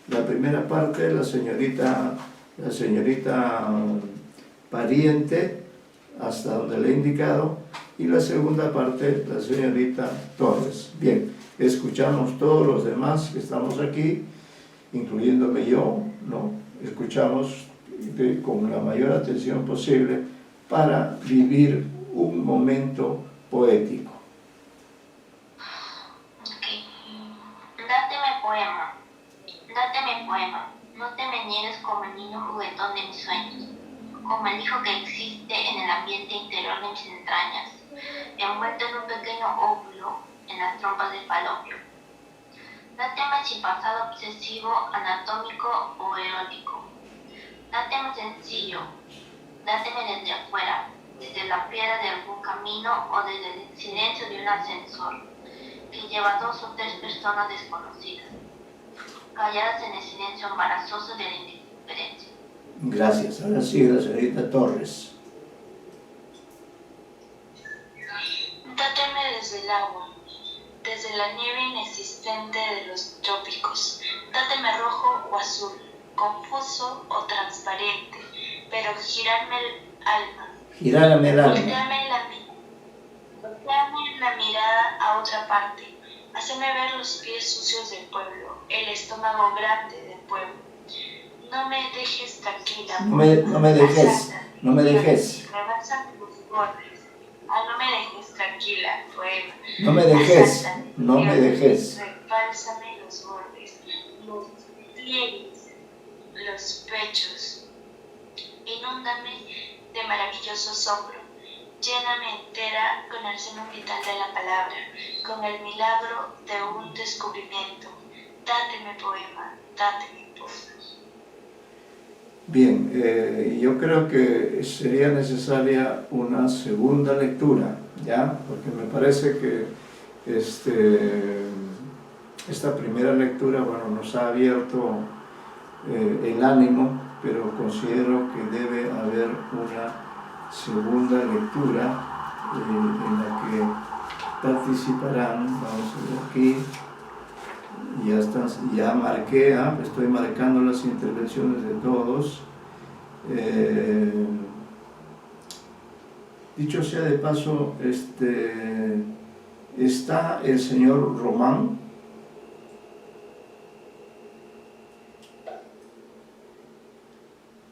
la primera parte, la señorita Pariente, hasta donde le he indicado, y la segunda parte, la señorita Torres. Bien, escuchamos todos los demás que estamos aquí, incluyéndome yo, ¿no? Escuchamos con la mayor atención posible para vivir un momento poético. Dáteme poema, no te me niegues como el niño juguetón de mis sueños, como el hijo que existe ambiente interior de mis entrañas, envuelto en un pequeño óvulo en las trompas del falopio. Dáteme sin pasado obsesivo, anatómico o erótico. Dáteme sencillo, dáteme desde afuera, desde la piedra de algún camino o desde el silencio de un ascensor que lleva 2 o 3 personas desconocidas, calladas en el silencio embarazoso de la indiferencia. Gracias. Ahora sigue la señorita Torres. Dáteme desde el agua, desde la nieve inexistente de los trópicos. Dáteme rojo o azul, confuso o transparente, pero girarme el alma. Girárame el alma. Voltearme la mirada a otra parte. Hacerme ver los pies sucios del pueblo, el estómago grande del pueblo. No me dejes tranquila. No me dejes. Rebásame los bordes. No me dejes tranquila, poema. No me dejes. No me dejes. Rebálsame los bordes, los pliegues, los pechos. Inúndame de maravilloso asombro. Lléname entera con el semen vital de la palabra, con el milagro de un descubrimiento. Dáteme poema, dáteme poema. Bien, yo creo que sería necesaria una segunda lectura, ¿ya? Porque me parece que esta primera lectura, bueno, nos ha abierto el ánimo, pero considero que debe haber una segunda lectura en la que participarán, vamos a ver aquí, ya marqué, estoy marcando las intervenciones de todos. Dicho sea de paso, está el señor Román.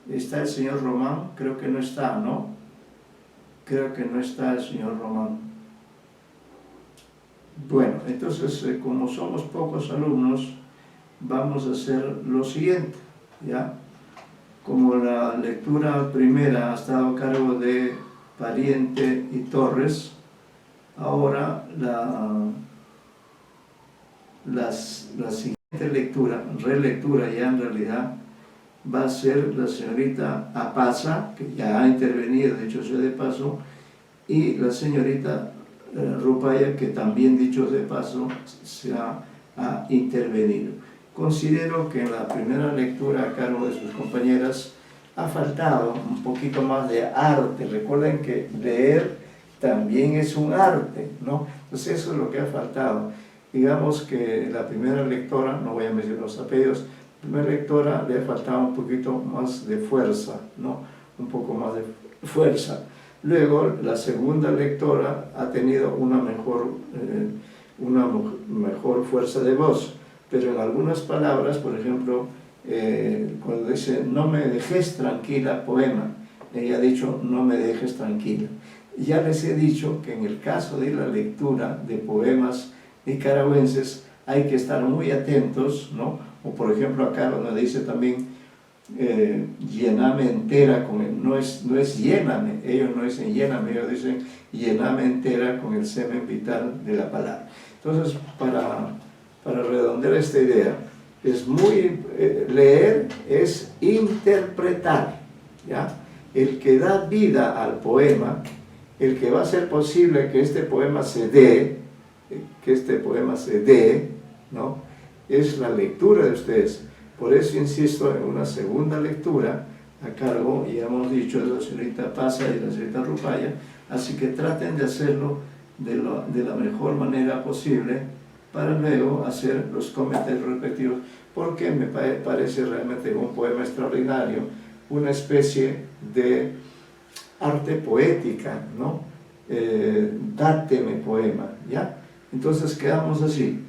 ¿Está el señor Román? Creo que no está, ¿no? Creo que no está el señor Román. Bueno, entonces, como somos pocos alumnos, vamos a hacer lo siguiente, ¿ya? Como la lectura primera ha estado a cargo de Pariente y Torres, ahora la siguiente lectura, relectura ya en realidad, va a ser la señorita Apaza, que ya ha intervenido, dicho sea de paso, y la señorita Rupaya, que también, dicho de paso, se ha intervenido. Considero que en la primera lectura a cargo de sus compañeras ha faltado un poquito más de arte. Recuerden que leer también es un arte, ¿no? Entonces eso es lo que ha faltado. Digamos que la primera lectora, no voy a mencionar los apellidos, la primera lectora le ha faltado un poquito más de fuerza, ¿no? Un poco más de fuerza. Luego, la segunda lectora ha tenido una mejor fuerza de voz, pero en algunas palabras, por ejemplo, cuando dice no me dejes tranquila, poema, ella ha dicho no me dejes tranquila. Ya les he dicho que en el caso de la lectura de poemas nicaragüenses hay que estar muy atentos, ¿no? O por ejemplo acá donde dice también llename entera, no es lléname, ellos no dicen lléname, ellos dicen llename entera con el semen vital de la palabra. Entonces, para redondear esta idea, es leer es interpretar, ¿ya? El que da vida al poema, el que va a hacer posible que este poema se dé, ¿no? Es la lectura de ustedes. Por eso insisto en una segunda lectura a cargo, ya hemos dicho, de la señorita Paza y la señorita Rupaya, así que traten de hacerlo de la mejor manera posible para luego hacer los comentarios respectivos, porque me parece realmente un poema extraordinario, una especie de arte poética, ¿no? Dáteme poema, ¿ya? Entonces quedamos así,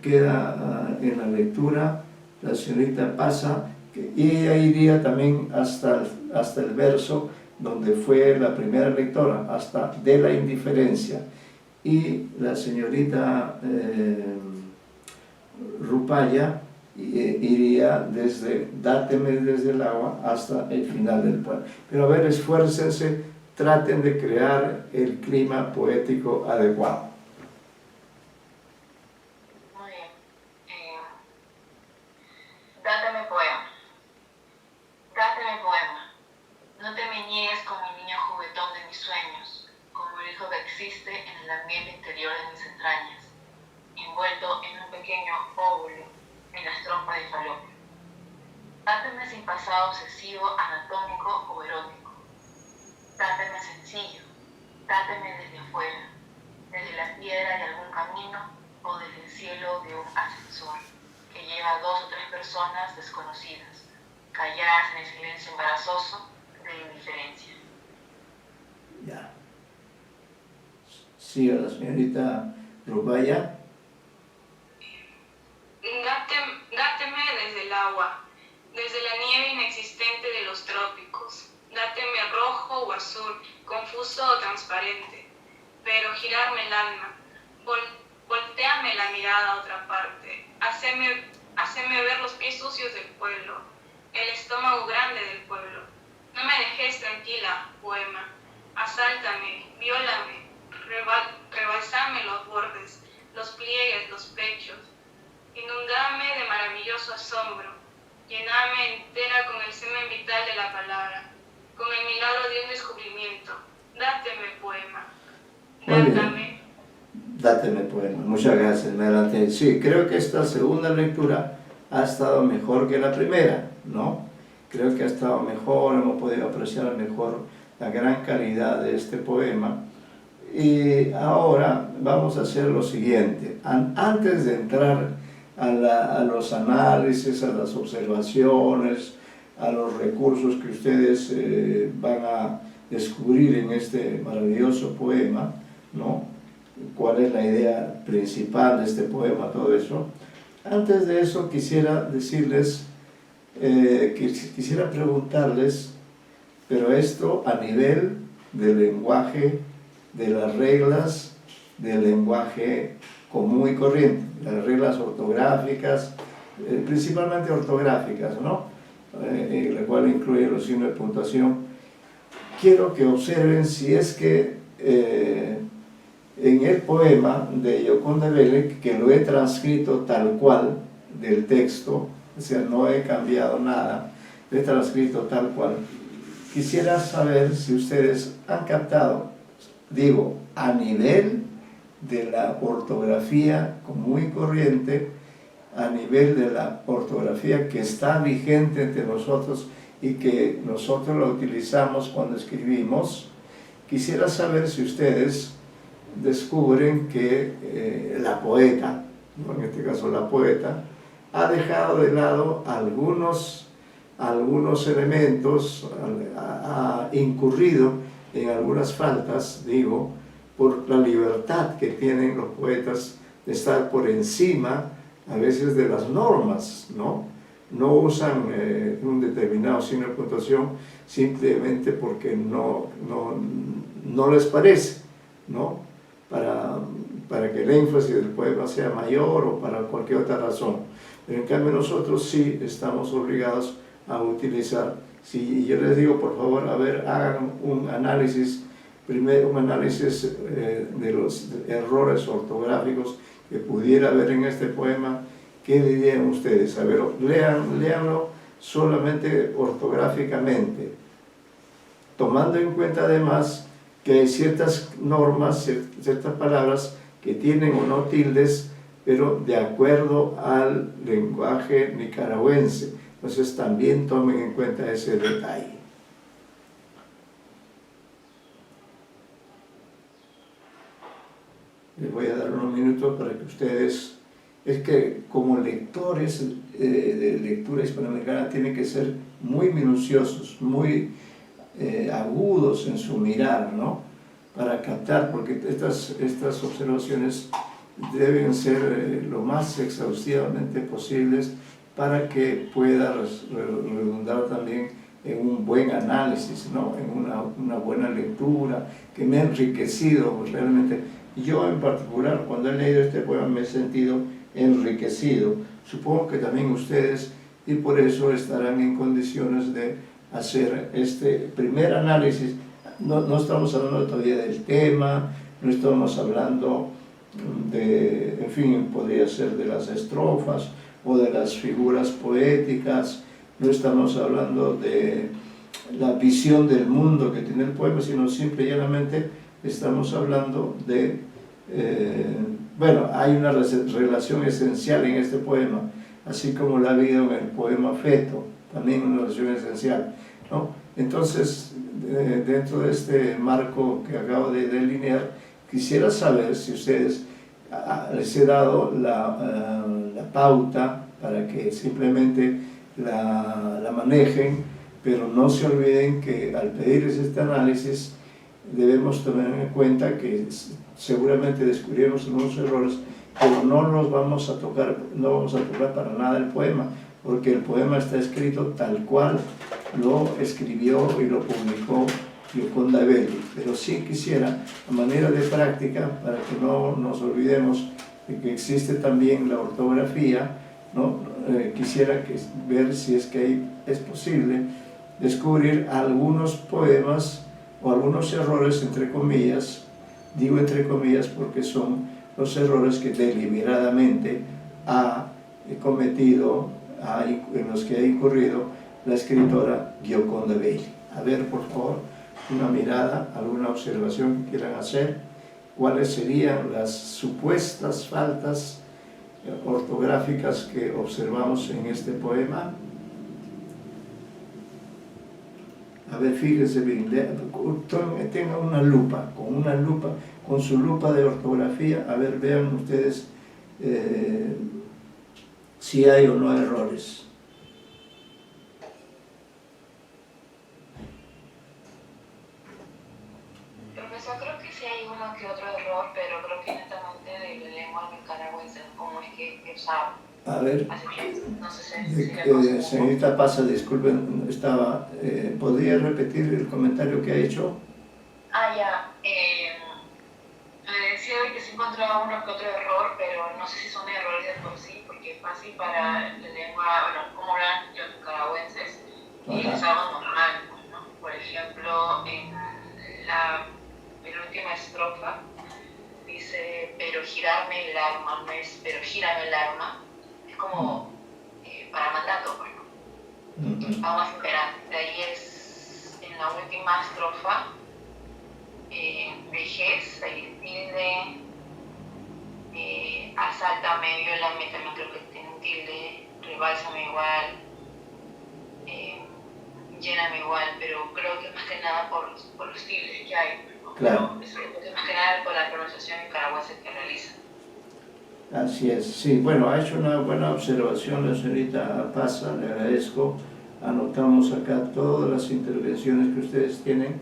queda en la lectura la señorita Paza, y ella iría también hasta el verso donde fue la primera lectora, hasta de la indiferencia, y la señorita Rupaya iría desde dáteme desde el agua hasta el final del poema. Pero a ver, esfuércense traten de crear el clima poético adecuado. Muy bien. Dáteme poema. Dáteme poema. No te me niegues como el niño juguetón de mis sueños, como el hijo que existe en el ambiente interior de mis entrañas, envuelto en un pequeño óvulo en las trompas de falopio. Dáteme sin pasado obsesivo, anatómico o erótico. Dáteme sencillo. Dáteme desde afuera, desde la piedra de algún camino o desde el cielo de un ascensor que lleva a 2 o 3 personas desconocidas, calladas en el silencio embarazoso de la indiferencia. Ya. Siga la señorita Rubaya. Dáteme desde el agua, desde la nieve inexistente de los trópicos. Dáteme rojo o azul, confuso o transparente, pero girarme el alma. Voltéame la mirada a otra parte. Haceme ver los pies sucios del pueblo, el estómago grande del pueblo. No me dejes tranquila, poema. Asáltame, viólame, rebalsame los bordes, los pliegues, los pechos. Inundame de maravilloso asombro. Llename entera con el semen vital de la palabra, con el milagro de un descubrimiento. Dáteme poema. Dátame. Dáteme poema. Muchas gracias, me adelanté. Sí, creo que esta segunda lectura ha estado mejor que la primera, ¿no? Creo que ha estado mejor, hemos podido apreciar mejor la gran calidad de este poema. Y ahora vamos a hacer lo siguiente. Antes de entrar a los análisis, a las observaciones, a los recursos que ustedes van a descubrir en este maravilloso poema, ¿no? Cuál es la idea principal de este poema, todo eso. Antes de eso quisiera decirles, quisiera preguntarles, pero esto a nivel del lenguaje, de las reglas del lenguaje común y corriente, las reglas ortográficas, principalmente ortográficas, ¿no? La cual incluye los signos de puntuación. Quiero que observen si es que en el poema de Gioconda Belli, que lo he transcrito tal cual del texto, o sea, no he cambiado nada, lo he transcrito tal cual, quisiera saber si ustedes han captado, digo, a nivel de la ortografía común y corriente, a nivel de la ortografía que está vigente entre nosotros y que nosotros la utilizamos cuando escribimos, quisiera saber si ustedes descubren que la poeta, en este caso la poeta, ha dejado de lado algunos elementos, ha incurrido en algunas faltas, digo, por la libertad que tienen los poetas de estar por encima a veces de las normas, ¿no? No usan un determinado signo de puntuación simplemente porque no les parece, ¿no? Para que el énfasis del poema sea mayor o para cualquier otra razón. Pero en cambio nosotros sí estamos obligados a utilizar. Si yo les digo, por favor, a ver, hagan un análisis, primero un análisis de los errores ortográficos que pudiera haber en este poema, ¿qué dirían ustedes? A ver, léanlo solamente ortográficamente, tomando en cuenta además que hay ciertas normas, ciertas palabras que tienen o no tildes, pero de acuerdo al lenguaje nicaragüense. Entonces también tomen en cuenta ese detalle. Les voy a dar unos minutos para que ustedes... Es que como lectores de lectura hispanoamericana tienen que ser muy minuciosos, muy agudos en su mirar, ¿no? Para captar, porque estas observaciones deben ser lo más exhaustivamente posibles para que pueda redundar también en un buen análisis, ¿no? En una buena lectura, que me ha enriquecido realmente. Yo en particular, cuando he leído este poema, me he sentido enriquecido. Supongo que también ustedes, y por eso estarán en condiciones de hacer este primer análisis, no estamos hablando todavía del tema, no estamos hablando de, en fin, podría ser de las estrofas o de las figuras poéticas, no estamos hablando de la visión del mundo que tiene el poema, sino simple y llanamente estamos hablando de, bueno, hay una relación esencial en este poema, así como la ha habido en el poema Feto, también una relación esencial, ¿no? Entonces, dentro de este marco que acabo de delinear, quisiera saber si ustedes les he dado la pauta para que simplemente la manejen, pero no se olviden que al pedirles este análisis debemos tener en cuenta que seguramente descubriremos algunos errores, pero no los vamos a tocar, no vamos a tocar para nada el poema, porque el poema está escrito tal cual lo escribió y lo publicó Gioconda Belli, pero sí quisiera, a manera de práctica, para que no nos olvidemos de que existe también la ortografía, ¿no? Quisiera ver si es que es posible descubrir algunos poemas o algunos errores, entre comillas, digo entre comillas porque son los errores que deliberadamente ha cometido, en los que ha incurrido la escritora Gioconda Belli. A ver, por favor, una mirada, alguna observación que quieran hacer, cuáles serían las supuestas faltas ortográficas que observamos en este poema. A ver, fíjense bien, tengan una lupa, con su lupa de ortografía, a ver, vean ustedes si hay o no hay errores. Profesor, creo que sí hay uno que otro error, pero creo que netamente de la lengua nicaragüense, como es que usaba. A ver, Así que no sé si señorita Pasa, disculpen, ¿podría repetir el comentario que ha hecho? Ya. Le decía de que sí encontraba uno que otro error, pero no sé si son errores de por sí, porque es fácil para la lengua, bueno, como hablan los nicaragüenses, y es algo normal, ¿no? Por ejemplo, en la penúltima estrofa dice, pero girarme el alma, no es, pero gírame el alma, es como para mandato, bueno, algo más imperante. De ahí es, en la última estrofa, vejez, ahí tilde, asáltame, viólame, también creo que tiene un tilde, rebálsame igual, lléname igual, pero creo que es más que nada por los tildes que hay, ¿no? Claro. Pero es más que nada por la pronunciación nicaragüense que realiza. Así es, sí, bueno, ha hecho una buena observación la señorita Pasa, le agradezco. Anotamos acá todas las intervenciones que ustedes tienen.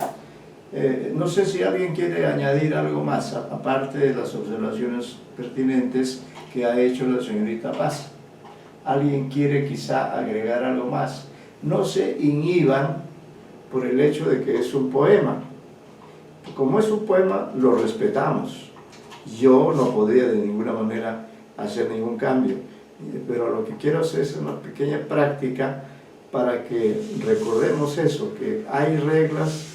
No sé si alguien quiere añadir algo más, aparte de las observaciones pertinentes que ha hecho la señorita Paz. ¿Alguien quiere quizá agregar algo más? No se inhiban por el hecho de que es un poema. Como es un poema, lo respetamos. Yo no podría de ninguna manera hacer ningún cambio, pero lo que quiero hacer es una pequeña práctica para que recordemos eso, que hay reglas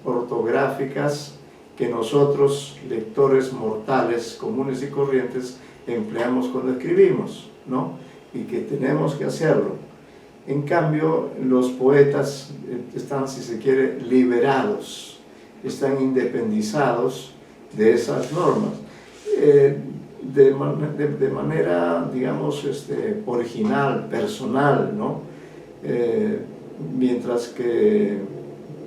ortográficas que nosotros, lectores mortales, comunes y corrientes, empleamos cuando escribimos, ¿no? Y que tenemos que hacerlo. En cambio, los poetas están, si se quiere, liberados, están independizados de esas normas. De manera, digamos, original, personal, ¿no? Mientras que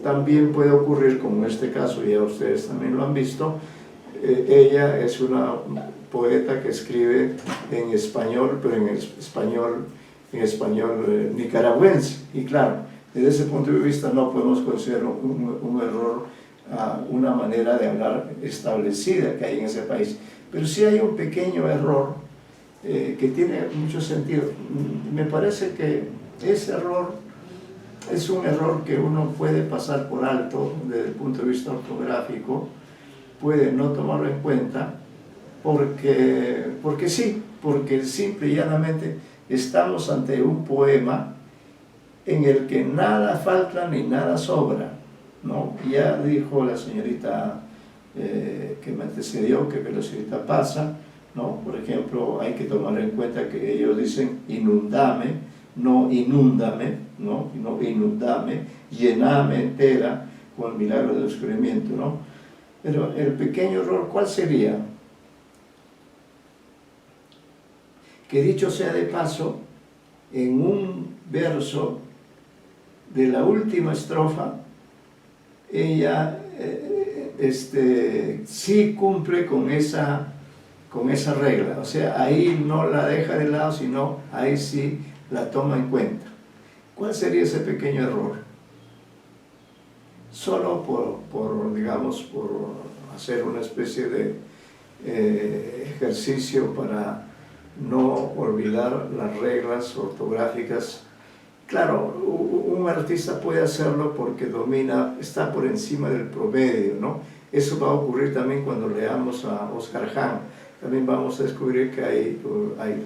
también puede ocurrir, como en este caso, ya ustedes también lo han visto, ella es una poeta que escribe en español, pero en español nicaragüense, y claro, desde ese punto de vista no podemos considerar un error a una manera de hablar establecida que hay en ese país, pero sí hay un pequeño error que tiene mucho sentido. Me parece que ese error es un error que uno puede pasar por alto desde el punto de vista ortográfico, puede no tomarlo en cuenta, porque sí, porque simple y llanamente estamos ante un poema en el que nada falta ni nada sobra. ¿no? Ya dijo la señorita que me antecedió que velocidad pasa, ¿no? Por ejemplo, hay que tomar en cuenta que ellos dicen inundame, no inúndame, ¿no? No inundame, llename entera con el milagro del descubrimiento, ¿no? Pero el pequeño error, ¿cuál sería? Que dicho sea de paso, en un verso de la última estrofa, ella sí cumple con esa regla, o sea, ahí no la deja de lado, sino ahí sí la toma en cuenta. ¿Cuál sería ese pequeño error? Solo digamos, por hacer una especie de ejercicio para no olvidar las reglas ortográficas. Claro, un artista puede hacerlo porque domina, está por encima del promedio, ¿no? Eso va a ocurrir también cuando leamos a Oscar Hahn. También vamos a descubrir que hay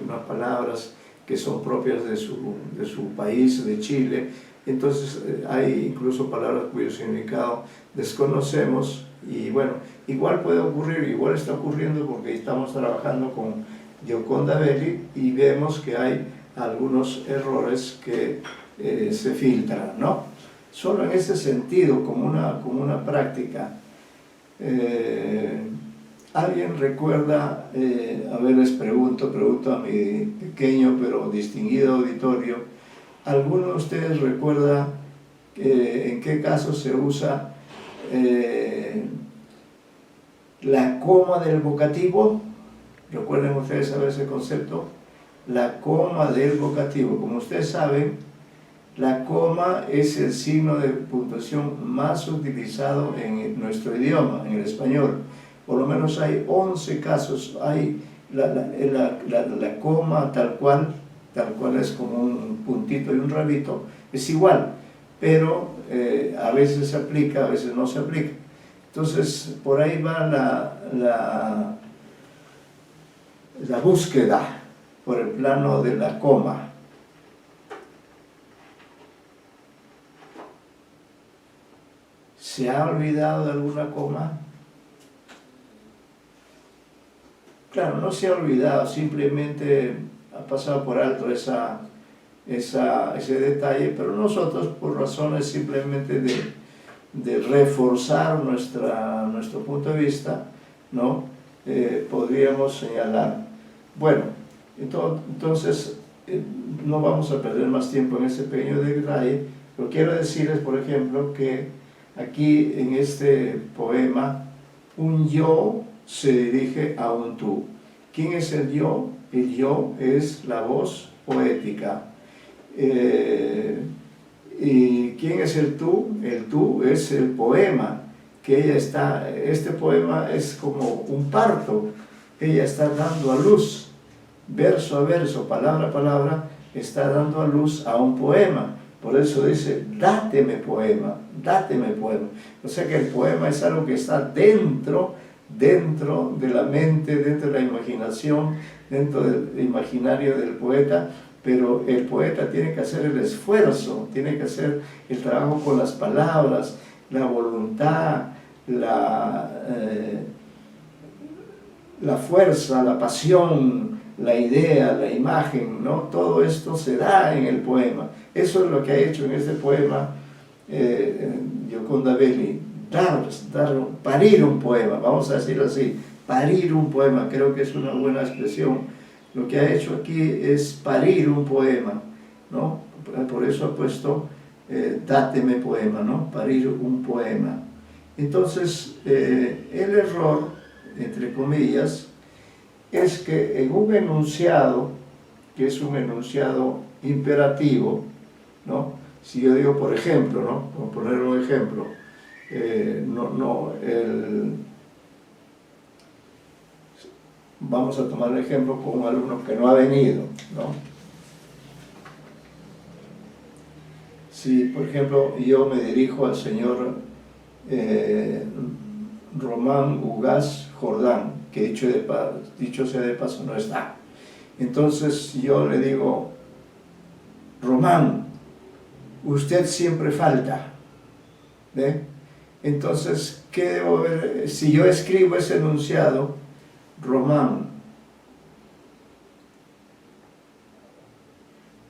unas palabras que son propias de su país, de Chile. Entonces hay incluso palabras cuyo significado desconocemos y bueno, igual puede ocurrir, igual está ocurriendo porque estamos trabajando con Gioconda Belli y vemos que hay algunos errores que se filtran, ¿no? Solo en ese sentido, como una práctica. ¿Alguien recuerda, a ver, les pregunto a mi pequeño pero distinguido auditorio, ¿alguno de ustedes recuerda en qué caso se usa la coma del vocativo? ¿Recuerden ustedes saber ese concepto? La coma del vocativo. Como ustedes saben, la coma es el signo de puntuación más utilizado en nuestro idioma, en el español. Por lo menos hay 11 casos. Hay la coma tal cual es como un puntito y un rabito, es igual, pero a veces se aplica, a veces no se aplica. Entonces, por ahí va la búsqueda por el plano de la coma. ¿Se ha olvidado de alguna coma? Claro, no se ha olvidado, simplemente ha pasado por alto ese detalle, pero nosotros, por razones simplemente de reforzar nuestro punto de vista, ¿no? Podríamos señalar. Bueno, entonces no vamos a perder más tiempo en ese pequeño detalle. Lo que quiero decirles, por ejemplo, que aquí en este poema un yo se dirige a un tú. ¿Quién es el yo? El yo es la voz poética. ¿Y quién es el tú? El tú es el poema, que ella está, este poema es como un parto, ella está dando a luz, verso a verso, palabra a palabra, está dando a luz a un poema. Por eso dice, dáteme poema, dáteme poema. O sea que el poema es algo que está dentro de la mente, dentro de la imaginación, dentro del imaginario del poeta, pero el poeta tiene que hacer el esfuerzo, tiene que hacer el trabajo con las palabras, la voluntad, la fuerza, la pasión, la idea, la imagen, ¿no? Todo esto se da en el poema. Eso es lo que ha hecho en este poema Gioconda Belli, parir un poema, vamos a decirlo así, parir un poema, creo que es una buena expresión. Lo que ha hecho aquí es parir un poema, ¿no? Por eso ha puesto dáteme poema, ¿no? Parir un poema. Entonces, el error, entre comillas, es que en un enunciado, que es un enunciado imperativo, ¿no? Si yo digo, por ejemplo, ¿no? Por poner un ejemplo, vamos a tomar el ejemplo con un alumno que no ha venido, ¿no? Si, por ejemplo, yo me dirijo al señor Román Ugaz Jordán, que dicho sea de paso no está. Entonces yo le digo, Román, usted siempre falta, ¿ve? Entonces, ¿qué debo ver? Si yo escribo ese enunciado, Román,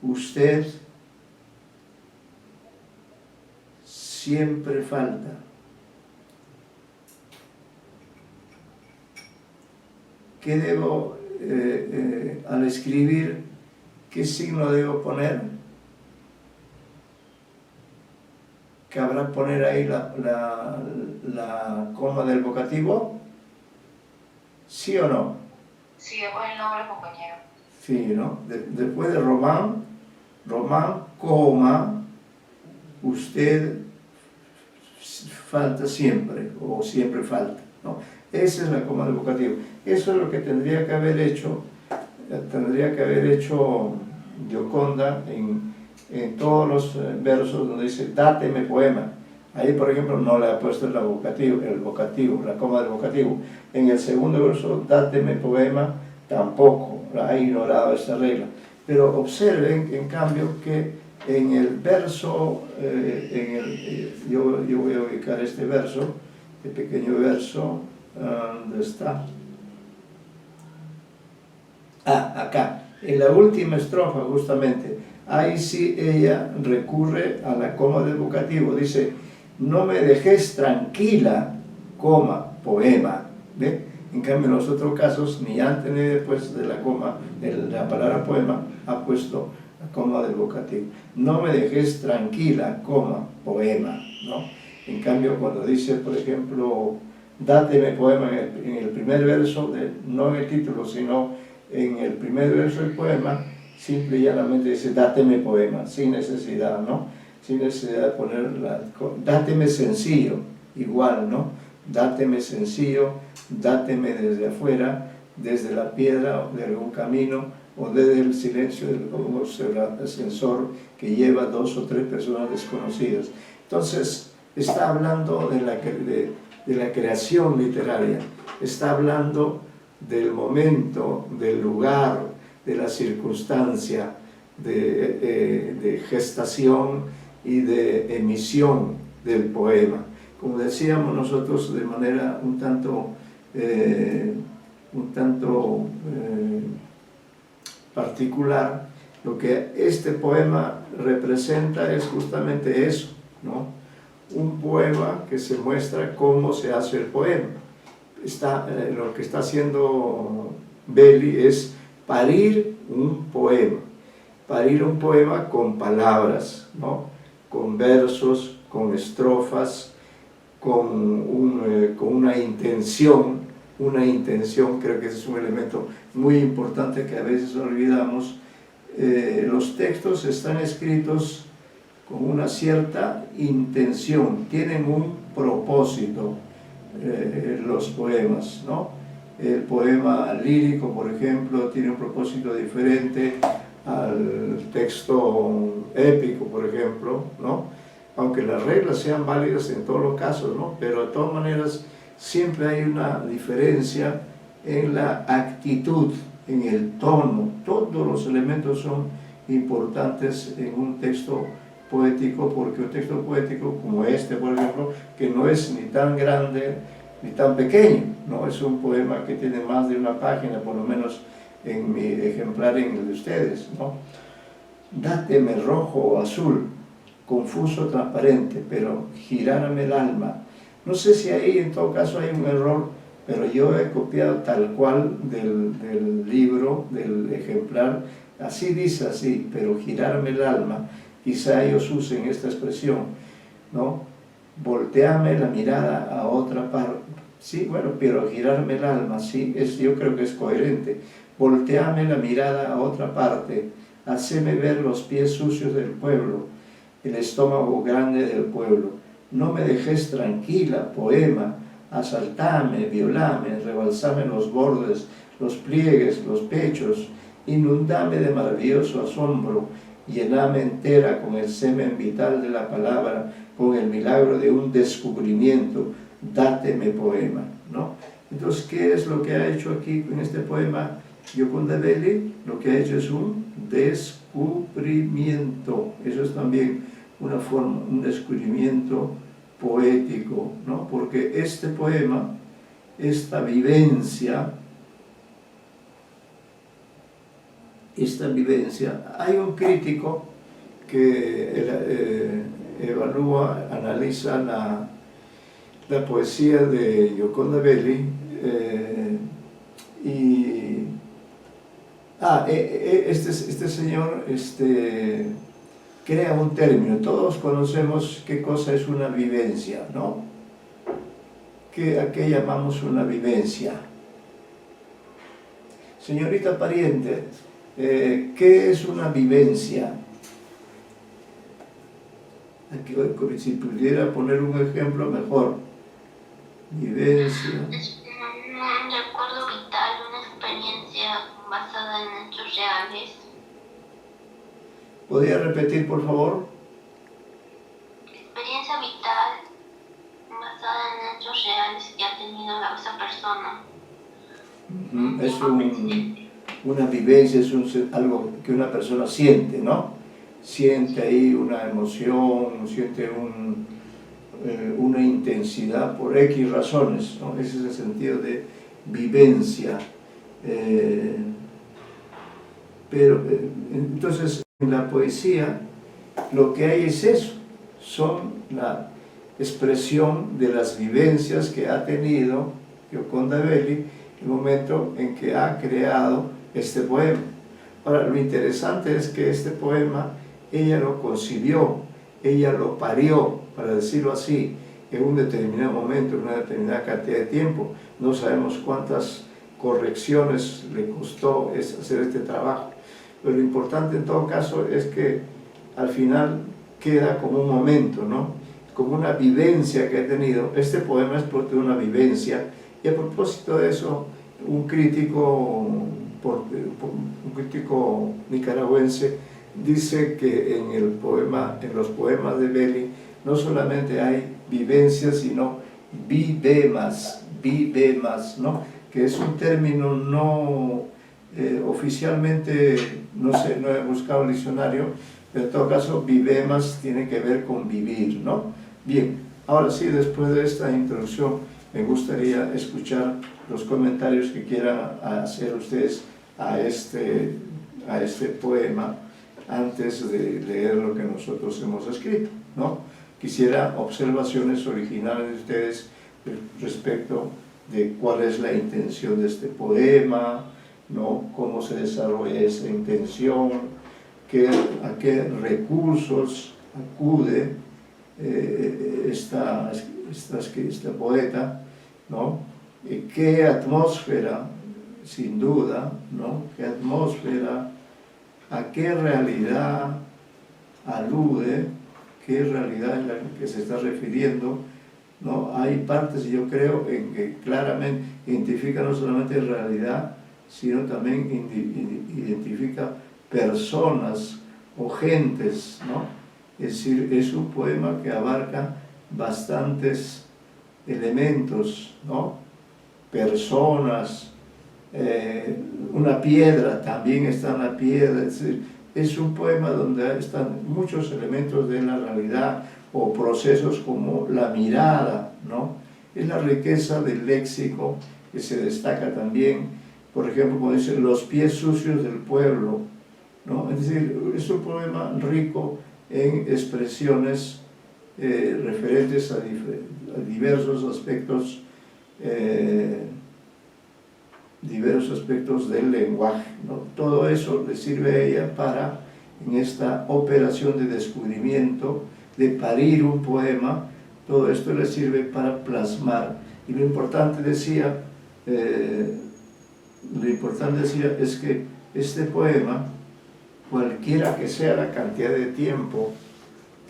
usted siempre falta. ¿Qué debo, al escribir, qué signo debo poner? ¿Cabrá poner ahí la coma del vocativo? ¿Sí o no? Sí, después el nombre del compañero. Sí, ¿no? Después de Román, coma, usted falta siempre, o siempre falta, ¿no? Esa es la coma del vocativo. Eso es lo que tendría que haber hecho Gioconda en todos los versos donde dice, dáteme poema. Ahí, por ejemplo, no le ha puesto el vocativo, la coma del vocativo. En el segundo verso, dáteme poema, tampoco, ha ignorado esa regla. Pero observen, en cambio, que en el verso, yo voy a ubicar este verso, este pequeño verso, ¿dónde está? Acá, en la última estrofa justamente, ahí sí ella recurre a la coma del vocativo, dice, no me dejes tranquila, coma, poema, ¿ve? En cambio en los otros casos, ni antes ni después de la coma, de la palabra poema, ha puesto la coma del vocativo. No me dejes tranquila, coma, poema, ¿no? En cambio cuando dice, por ejemplo, dáteme poema en el primer verso, no en el título, sino en el primer verso del poema, simple y llanamente dice, dáteme poema, sin necesidad, ¿no? Sin necesidad de poner dáteme sencillo, igual, ¿no? Dáteme sencillo, dáteme desde afuera, desde la piedra de algún camino, o desde el silencio del ascensor que lleva 2 o 3 personas desconocidas. Entonces, está hablando de la creación literaria, está hablando del momento, del lugar, de la circunstancia, de gestación y de emisión del poema. Como decíamos nosotros de manera un tanto particular, lo que este poema representa es justamente eso, ¿no? Un poema que se muestra cómo se hace el poema. Lo que está haciendo Belli es parir un poema con palabras, ¿no? Con versos, con estrofas, con una intención, creo que ese es un elemento muy importante que a veces olvidamos. Los textos están escritos con una cierta intención, tienen un propósito, los poemas, ¿no? El poema lírico, por ejemplo, tiene un propósito diferente al texto épico, por ejemplo, ¿no? Aunque las reglas sean válidas en todos los casos, ¿no? Pero de todas maneras siempre hay una diferencia en la actitud, en el tono. Todos los elementos son importantes en un texto poético, porque un texto poético como este, por ejemplo, que no es ni tan grande ni tan pequeño, ¿no? Es un poema que tiene más de una página, por lo menos en mi ejemplar, en el de ustedes, ¿no? Dáteme rojo o azul, confuso, transparente, pero girárame el alma. No sé si ahí en todo caso hay un error, pero yo he copiado tal cual del libro, del ejemplar, así dice así, pero girarme el alma. Quizá ellos usen esta expresión, ¿no? Volteame la mirada a otra parte. Sí, bueno, pero girarme el alma, sí, yo creo que es coherente. Volteame la mirada a otra parte, haceme ver los pies sucios del pueblo, el estómago grande del pueblo. No me dejes tranquila, poema, asaltame, violame, rebalsame los bordes, los pliegues, los pechos, inundame de maravilloso asombro, llename entera con el semen vital de la palabra, con el milagro de un descubrimiento, dáteme poema, ¿no? Entonces, ¿qué es lo que ha hecho aquí en este poema Gioconda Belli? Lo que ha hecho es un descubrimiento. Eso es también una forma, un descubrimiento poético, ¿no? Porque este poema, esta vivencia, hay un crítico que evalúa, analiza la poesía de Gioconda Belli este señor crea un término. Todos conocemos qué cosa es una vivencia, ¿no? ¿A qué llamamos una vivencia? Señorita Pariente, ¿qué es una vivencia? Aquí, si pudiera poner un ejemplo mejor. Vivencia. Es un recuerdo vital, una experiencia basada en hechos reales. ¿Podría repetir, por favor? Experiencia vital basada en hechos reales que ha tenido esa persona. Es una vivencia, es algo que una persona siente, ¿no? Siente ahí una emoción, siente una intensidad por X razones, ¿no? Ese es el sentido de vivencia. Entonces, en la poesía lo que hay es eso, son la expresión de las vivencias que ha tenido Gioconda Belli en el momento en que ha creado este poema. Ahora, lo interesante es que este poema ella lo concibió, ella lo parió, para decirlo así, en un determinado momento, en una determinada cantidad de tiempo. No sabemos cuántas correcciones le costó hacer este trabajo, pero lo importante en todo caso es que al final queda como un momento, ¿no? Como una vivencia que ha tenido. Este poema es porque de una vivencia, y a propósito de eso, un crítico nicaragüense dice que en los poemas de Belli no solamente hay vivencias, sino vivemas, ¿no? Que es un término no oficialmente, no sé, no he buscado el diccionario, pero en todo caso vivemas tiene que ver con vivir, ¿no? Bien, ahora sí, después de esta introducción me gustaría escuchar los comentarios que quieran hacer ustedes a este poema antes de leer lo que nosotros hemos escrito, ¿no? Quisiera observaciones originales de ustedes respecto de cuál es la intención de este poema, ¿no? Cómo se desarrolla esa intención, a qué recursos acude esta poeta, ¿no? Qué atmósfera, sin duda, ¿no? Qué atmósfera, a qué realidad alude, qué realidad es la que se está refiriendo, ¿no? Hay partes, yo creo, en que claramente identifica no solamente realidad, sino también identifica personas o gentes, ¿no? Es decir, es un poema que abarca bastantes elementos, ¿no? Personas, una piedra, también está una piedra, es un poema donde están muchos elementos de la realidad o procesos como la mirada, ¿no? Es la riqueza del léxico que se destaca también, por ejemplo, como dice, los pies sucios del pueblo, ¿no? Es decir, es un poema rico en expresiones referentes a diversos aspectos del lenguaje, ¿no? Todo eso le sirve a ella para, en esta operación de descubrimiento, de parir un poema, todo esto le sirve para plasmar. Y lo importante decía es que este poema, cualquiera que sea la cantidad de tiempo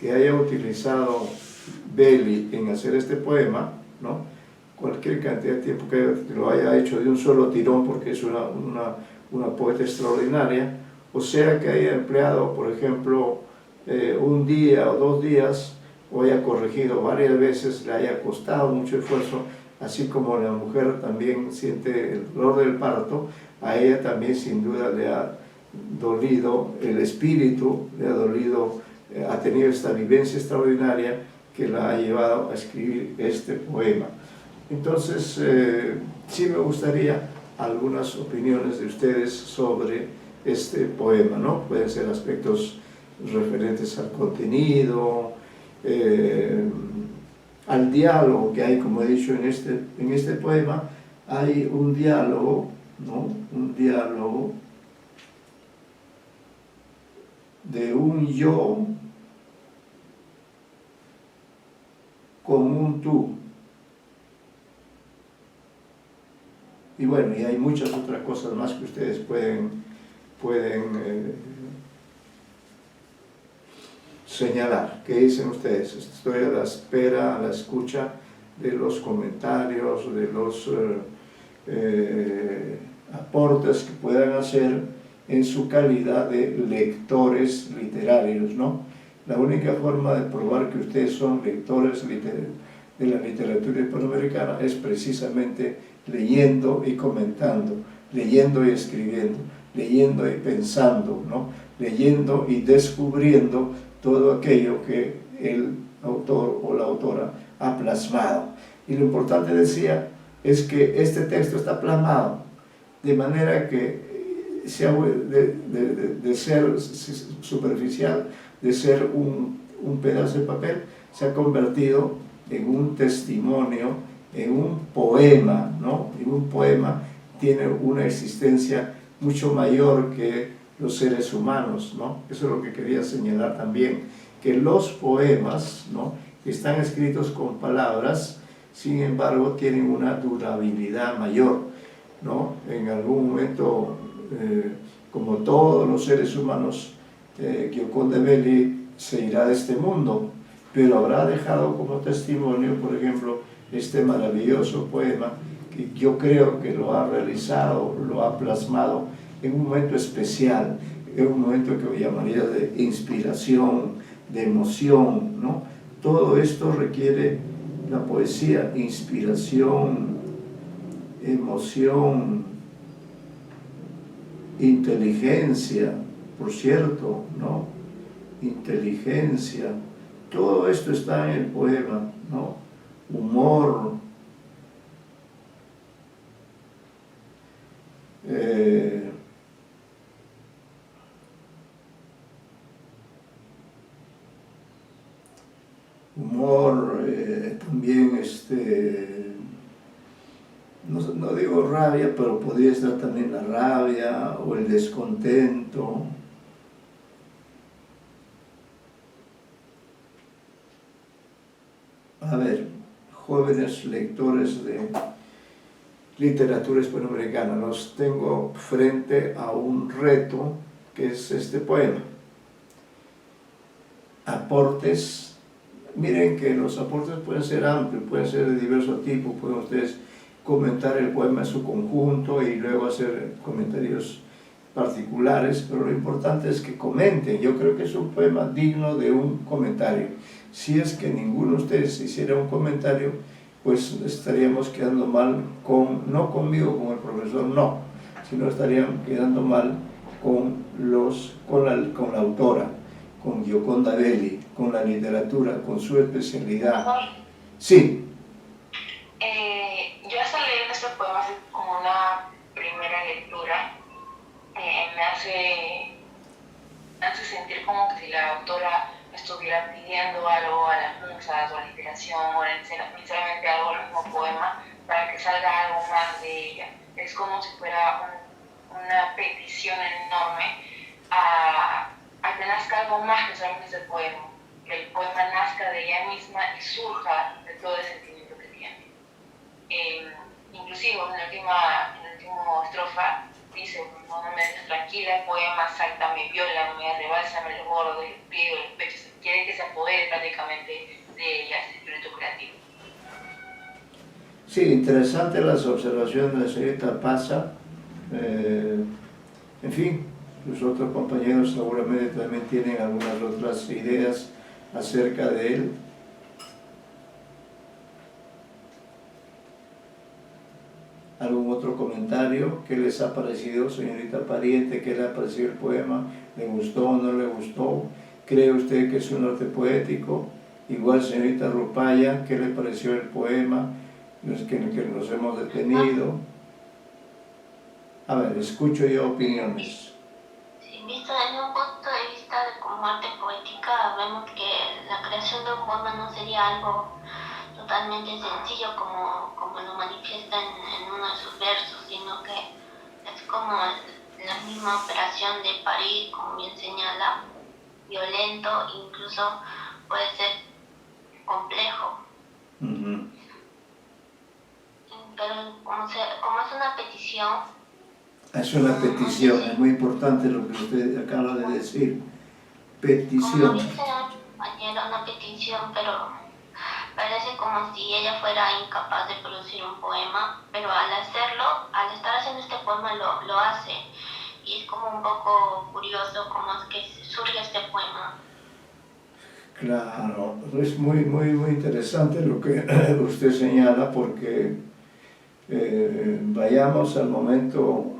que haya utilizado Belli en hacer este poema, ¿no? Cualquier cantidad de tiempo que lo haya hecho de un solo tirón, porque es una poeta extraordinaria, o sea que haya empleado, por ejemplo, un día o 2 días, o haya corregido varias veces, le haya costado mucho esfuerzo, así como la mujer también siente el dolor del parto, a ella también sin duda le ha dolido el espíritu, le ha dolido, ha tenido esta vivencia extraordinaria que la ha llevado a escribir este poema. Entonces, sí me gustaría algunas opiniones de ustedes sobre este poema, ¿no? Pueden ser aspectos referentes al contenido, al diálogo que hay, como he dicho en este poema, hay un diálogo, ¿no? Un diálogo de un yo con un tú. Y bueno, y hay muchas otras cosas más que ustedes pueden señalar. ¿Qué dicen ustedes? Estoy a la espera, a la escucha de los comentarios, de los aportes que puedan hacer en su calidad de lectores literarios, ¿no? La única forma de probar que ustedes son lectores de la literatura hispanoamericana es precisamente leyendo y comentando, leyendo y escribiendo, leyendo y pensando, ¿no? Leyendo y descubriendo todo aquello que el autor o la autora ha plasmado. Y lo importante, decía, es que este texto está plasmado de manera que de ser superficial, de ser un pedazo de papel, se ha convertido en un testimonio, en un poema, ¿no? Y un poema tiene una existencia mucho mayor que los seres humanos, ¿no? Eso es lo que quería señalar también, que los poemas, ¿no?, están escritos con palabras, sin embargo tienen una durabilidad mayor, ¿no? En algún momento, como todos los seres humanos, Gioconda Belli se irá de este mundo, pero habrá dejado como testimonio, por ejemplo, este maravilloso poema que yo creo que lo ha realizado, lo ha plasmado en un momento especial, en un momento que llamaría de inspiración, de emoción, ¿no? Todo esto requiere la poesía, inspiración, emoción, inteligencia, por cierto, ¿no? Inteligencia, todo esto está en el poema, ¿no? Humor, también no digo rabia, pero podría estar también la rabia o el descontento. A ver, jóvenes lectores de literatura hispanoamericana, los tengo frente a un reto que es este poema. Aportes, miren que los aportes pueden ser amplios, pueden ser de diverso tipo, pueden ustedes comentar el poema en su conjunto y luego hacer comentarios particulares, pero lo importante es que comenten. Yo creo que es un poema digno de un comentario. Si es que ninguno de ustedes hiciera un comentario, pues estaríamos quedando mal no conmigo, con el profesor, no, sino estarían quedando mal con la autora, con Gioconda Belli, con la literatura, con su especialidad. Sí. Yo hasta leer este poema así como una primera lectura, me hace sentir como que si la autora estuviera pidiendo algo a las musas o a la inspiración o necesariamente algo al mismo poema para que salga algo más de ella. Es como si fuera una petición enorme a que nazca algo más que solamente ese poema, que el poema nazca de ella misma y surja de todo el sentimiento que tiene. Inclusive en la última estrofa dice: no me dejes tranquila, el poema salta, me viola, me rebalsa, me lo bordo, el pliego, los pechos. Quiere que se apodere prácticamente de ella, este espíritu creativo. Sí, interesante las observaciones de la señorita Paza. En fin, los otros compañeros seguramente también tienen algunas otras ideas acerca de él. ¿Algún otro comentario? ¿Qué les ha parecido, señorita Pariente? ¿Qué le ha parecido el poema? ¿Le gustó o no le gustó? ¿Cree usted que es un arte poético? Igual, señorita Rupaya, ¿qué le pareció el poema? Que nos hemos detenido. A ver, escucho yo opiniones. Sí, visto desde un punto de vista de como arte poética, vemos que la creación de un poema no sería algo totalmente sencillo como lo manifiesta en uno de sus versos, sino que es como la misma operación de parir, como bien señala, violento, incluso puede ser complejo. Pero como es una petición, es una petición, es muy importante lo que usted acaba de decir. Petición. como dice mi compañera, una petición, pero parece como si ella fuera incapaz de producir un poema, pero al hacerlo, al estar haciendo este poema lo hace. Y es como un poco curioso cómo es que surge este poema. Claro, es muy interesante lo que usted señala, porque vayamos al momento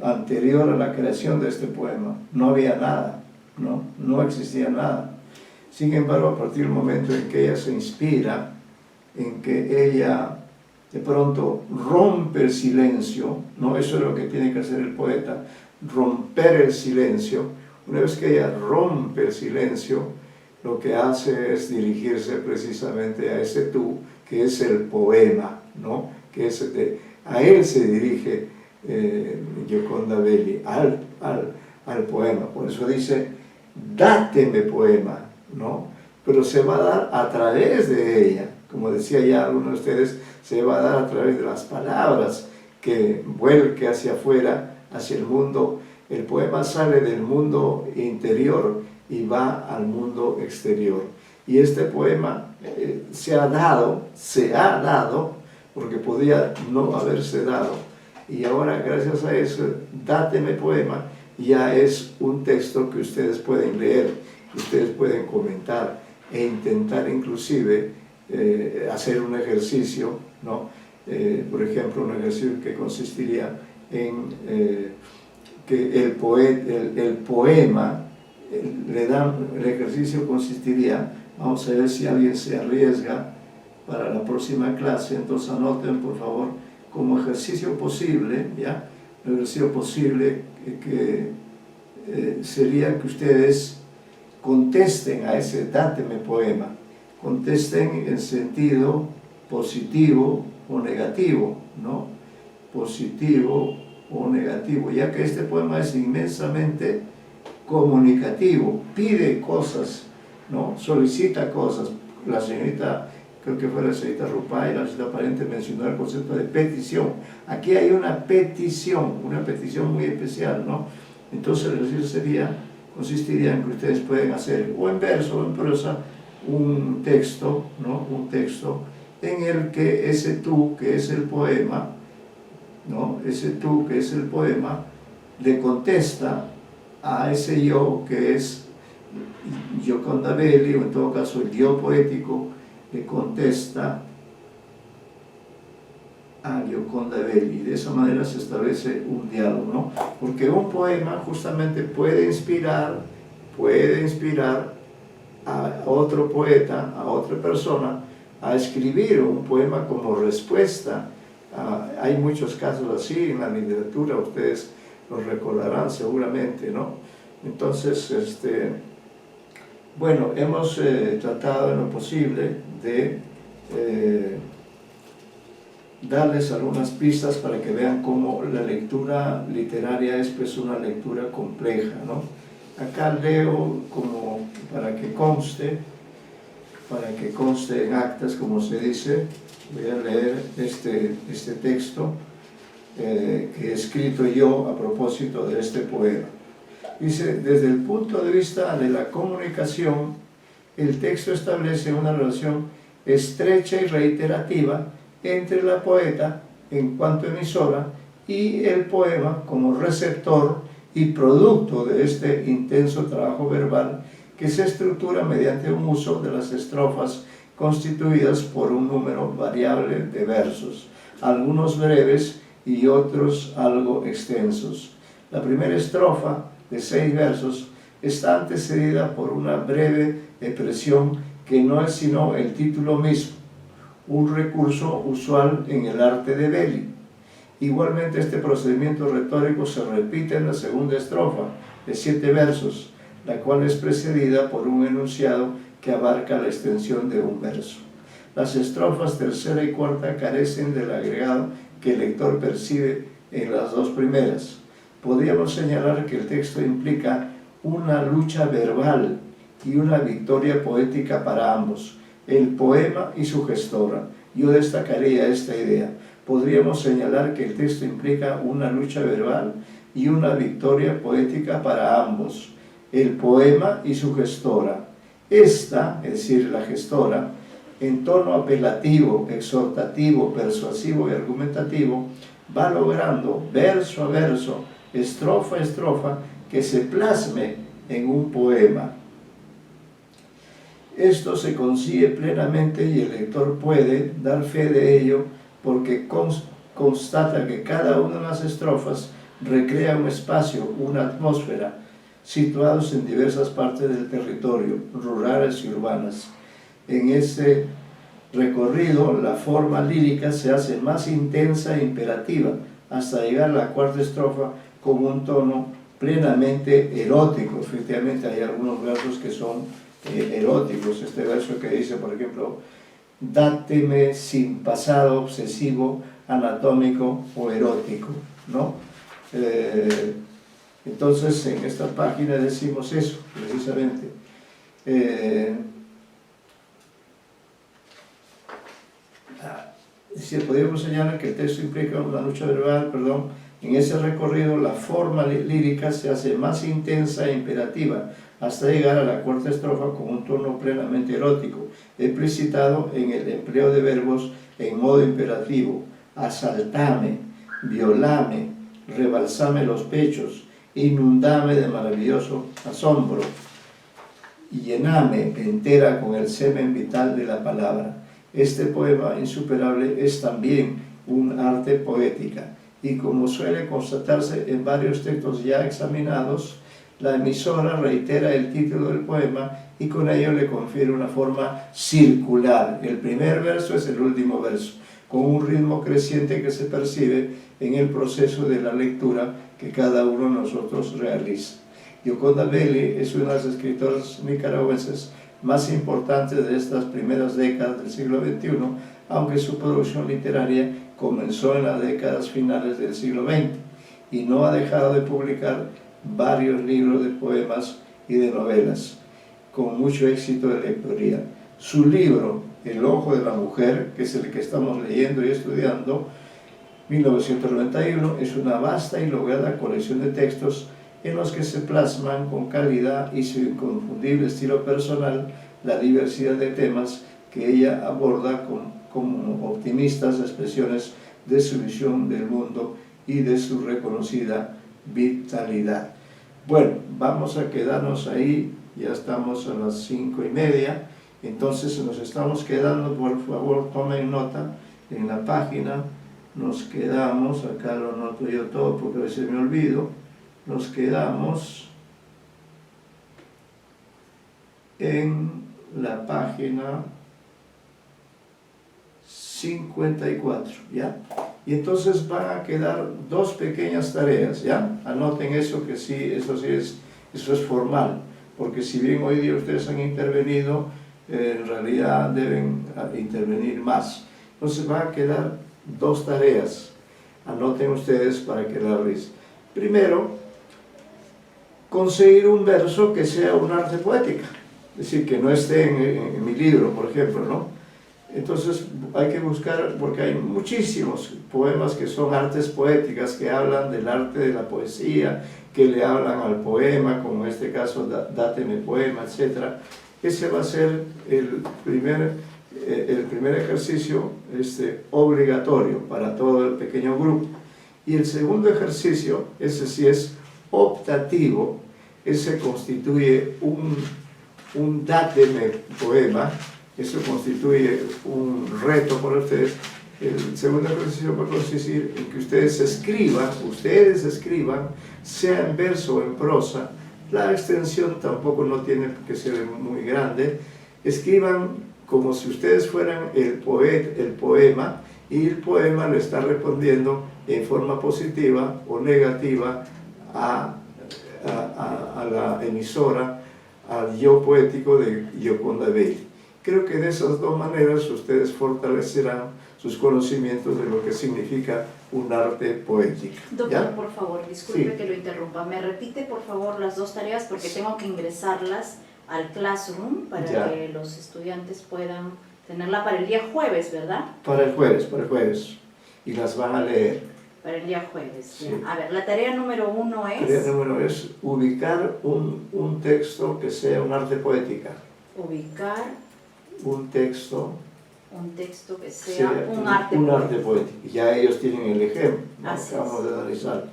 anterior a la creación de este poema. No había nada, no existía nada. Sin embargo, a partir del momento en que ella se inspira, en que ella de pronto rompe el silencio, ¿no? Eso es lo que tiene que hacer el poeta, romper el silencio. Una vez que ella rompe el silencio, lo que hace es dirigirse precisamente a ese tú, que es el poema, ¿no? Que es a él se dirige Gioconda Belli, al poema. Por eso dice, dáteme poema, ¿no? Pero se va a dar a través de ella. Como decía ya alguno de ustedes, se va a dar a través de las palabras que vuelque hacia afuera, hacia el mundo. El poema sale del mundo interior y va al mundo exterior. Y este poema se ha dado, porque podía no haberse dado. Y ahora, gracias a eso, dáteme poema, ya es un texto que ustedes pueden leer, que ustedes pueden comentar e intentar inclusive hacer un ejercicio, ¿no? Por ejemplo, un ejercicio que consistiría en que el poema, el ejercicio consistiría, vamos a ver si alguien se arriesga para la próxima clase, entonces anoten por favor como ejercicio posible, ¿ya? El ejercicio posible que sería que ustedes contesten a ese dáteme poema, contesten en sentido positivo o negativo, ¿no? Positivo o negativo, ya que este poema es inmensamente comunicativo, pide cosas, ¿no? Solicita cosas. La señorita, creo que fue la señorita Rupay, la señorita Parente mencionó el concepto de petición. Aquí hay una petición muy especial, ¿no? Entonces el ejercicio consistiría en que ustedes pueden hacer, o en verso o en prosa, un texto, ¿no? Un texto en el que ese tú, que es el poema, ¿no? Ese tú, que es el poema, le contesta a ese yo, que es Gioconda Belli, o en todo caso el yo poético, le contesta a Gioconda Belli. De esa manera se establece un diálogo, ¿no? Porque un poema justamente puede inspirar a otro poeta, a otra persona, a escribir un poema como respuesta. Hay muchos casos así en la literatura, ustedes los recordarán seguramente, ¿no? Entonces, bueno, hemos tratado en lo posible de darles algunas pistas para que vean cómo la lectura literaria es pues una lectura compleja, ¿no? Acá leo como para que conste en actas, como se dice. Voy a leer este texto que he escrito yo a propósito de este poema. Dice, desde el punto de vista de la comunicación, el texto establece una relación estrecha y reiterativa entre la poeta en cuanto emisora y el poema como receptor y producto de este intenso trabajo verbal que se estructura mediante un uso de las estrofas constituidas por un número variable de versos, algunos breves y otros algo extensos. La primera estrofa, de 6 versos, está antecedida por una breve expresión que no es sino el título mismo, un recurso usual en el arte de Belli. Igualmente este procedimiento retórico se repite en la segunda estrofa de 7 versos, la cual es precedida por un enunciado que abarca la extensión de un verso. Las estrofas tercera y cuarta carecen del agregado que el lector percibe en las dos primeras. Podríamos señalar que el texto implica una lucha verbal y una victoria poética para ambos, el poema y su gestora. Yo destacaría esta idea. Podríamos señalar que el texto implica una lucha verbal y una victoria poética para ambos, el poema y su gestora. Esta, es decir, la gestora, en tono apelativo, exhortativo, persuasivo y argumentativo, va logrando verso a verso, estrofa a estrofa, que se plasme en un poema. Esto se consigue plenamente y el lector puede dar fe de ello porque constata que cada una de las estrofas recrea un espacio, una atmósfera, situados en diversas partes del territorio, rurales y urbanas. En ese recorrido, la forma lírica se hace más intensa e imperativa, hasta llegar a la cuarta estrofa con un tono plenamente erótico. Efectivamente, hay algunos versos que son eróticos. Este verso que dice, por ejemplo, dáteme sin pasado obsesivo, anatómico o erótico, ¿no? Entonces, en esta página decimos eso, precisamente. Podríamos señalar que el texto implica una lucha verbal, en ese recorrido la forma lírica se hace más intensa e imperativa, hasta llegar a la cuarta estrofa con un tono plenamente erótico, explicitado en el empleo de verbos en modo imperativo: asaltame, violame, rebalsame los pechos, inundame de maravilloso asombro, y llename entera con el semen vital de la palabra. Este poema insuperable es también un arte poética, y como suele constatarse en varios textos ya examinados, la emisora reitera el título del poema y con ello le confiere una forma circular. El primer verso es el último verso, con un ritmo creciente que se percibe en el proceso de la lectura que cada uno de nosotros realiza. Gioconda Belli es una de las escritoras nicaragüenses más importantes de estas primeras décadas del siglo XXI, aunque su producción literaria comenzó en las décadas finales del siglo XX y no ha dejado de publicar varios libros de poemas y de novelas, con mucho éxito de lectoría. Su libro, El ojo de la mujer, que es el que estamos leyendo y estudiando, 1991, es una vasta y lograda colección de textos en los que se plasman con calidad y su inconfundible estilo personal la diversidad de temas que ella aborda como optimistas expresiones de su visión del mundo y de su reconocida vitalidad. Bueno, vamos a quedarnos ahí, ya estamos a las 5:30, entonces nos estamos quedando, por favor tomen nota en la página, nos quedamos, acá lo noto yo todo porque a veces me olvido, nos quedamos en la página 54, ¿ya? Y entonces van a quedar dos pequeñas tareas, ¿ya? Anoten eso, que sí, eso es formal, porque si bien hoy día ustedes han intervenido, en realidad deben intervenir más. Entonces van a quedar dos tareas, anoten ustedes para que la realicen. Primero, conseguir un verso que sea un arte poética, es decir, que no esté en mi libro, por ejemplo, ¿no? Entonces hay que buscar, porque hay muchísimos poemas que son artes poéticas, que hablan del arte de la poesía, que le hablan al poema, como en este caso, dáteme poema, etc. Ese va a ser el primer ejercicio obligatorio para todo el pequeño grupo. Y el segundo ejercicio, ese sí es optativo, ese constituye un dáteme poema. Eso constituye un reto para ustedes. El segundo ejercicio va a consistir en que ustedes escriban, sea en verso o en prosa. La extensión tampoco no tiene que ser muy grande. escriban como si ustedes fueran el poema, y el poema le está respondiendo en forma positiva o negativa a la emisora, al yo poético de Gioconda Belli. Creo que de esas dos maneras ustedes fortalecerán sus conocimientos de lo que significa un arte poético. Doctor, ¿Ya? por favor, disculpe Sí. que lo interrumpa. ¿Me repite, por favor, las dos tareas? Porque tengo que ingresarlas al Classroom para Ya. que los estudiantes puedan tenerla para el día jueves, ¿verdad? Para el jueves. Y las van a leer. Para el día jueves. Sí. Ya. A ver, la tarea número 1 es Tarea número es ubicar un texto que sea un arte poética. ubicar Un texto un texto que que sea un arte un arte poético. poético. Ya ellos tienen el ejemplo, ¿no? Así Acabamos es. de analizar.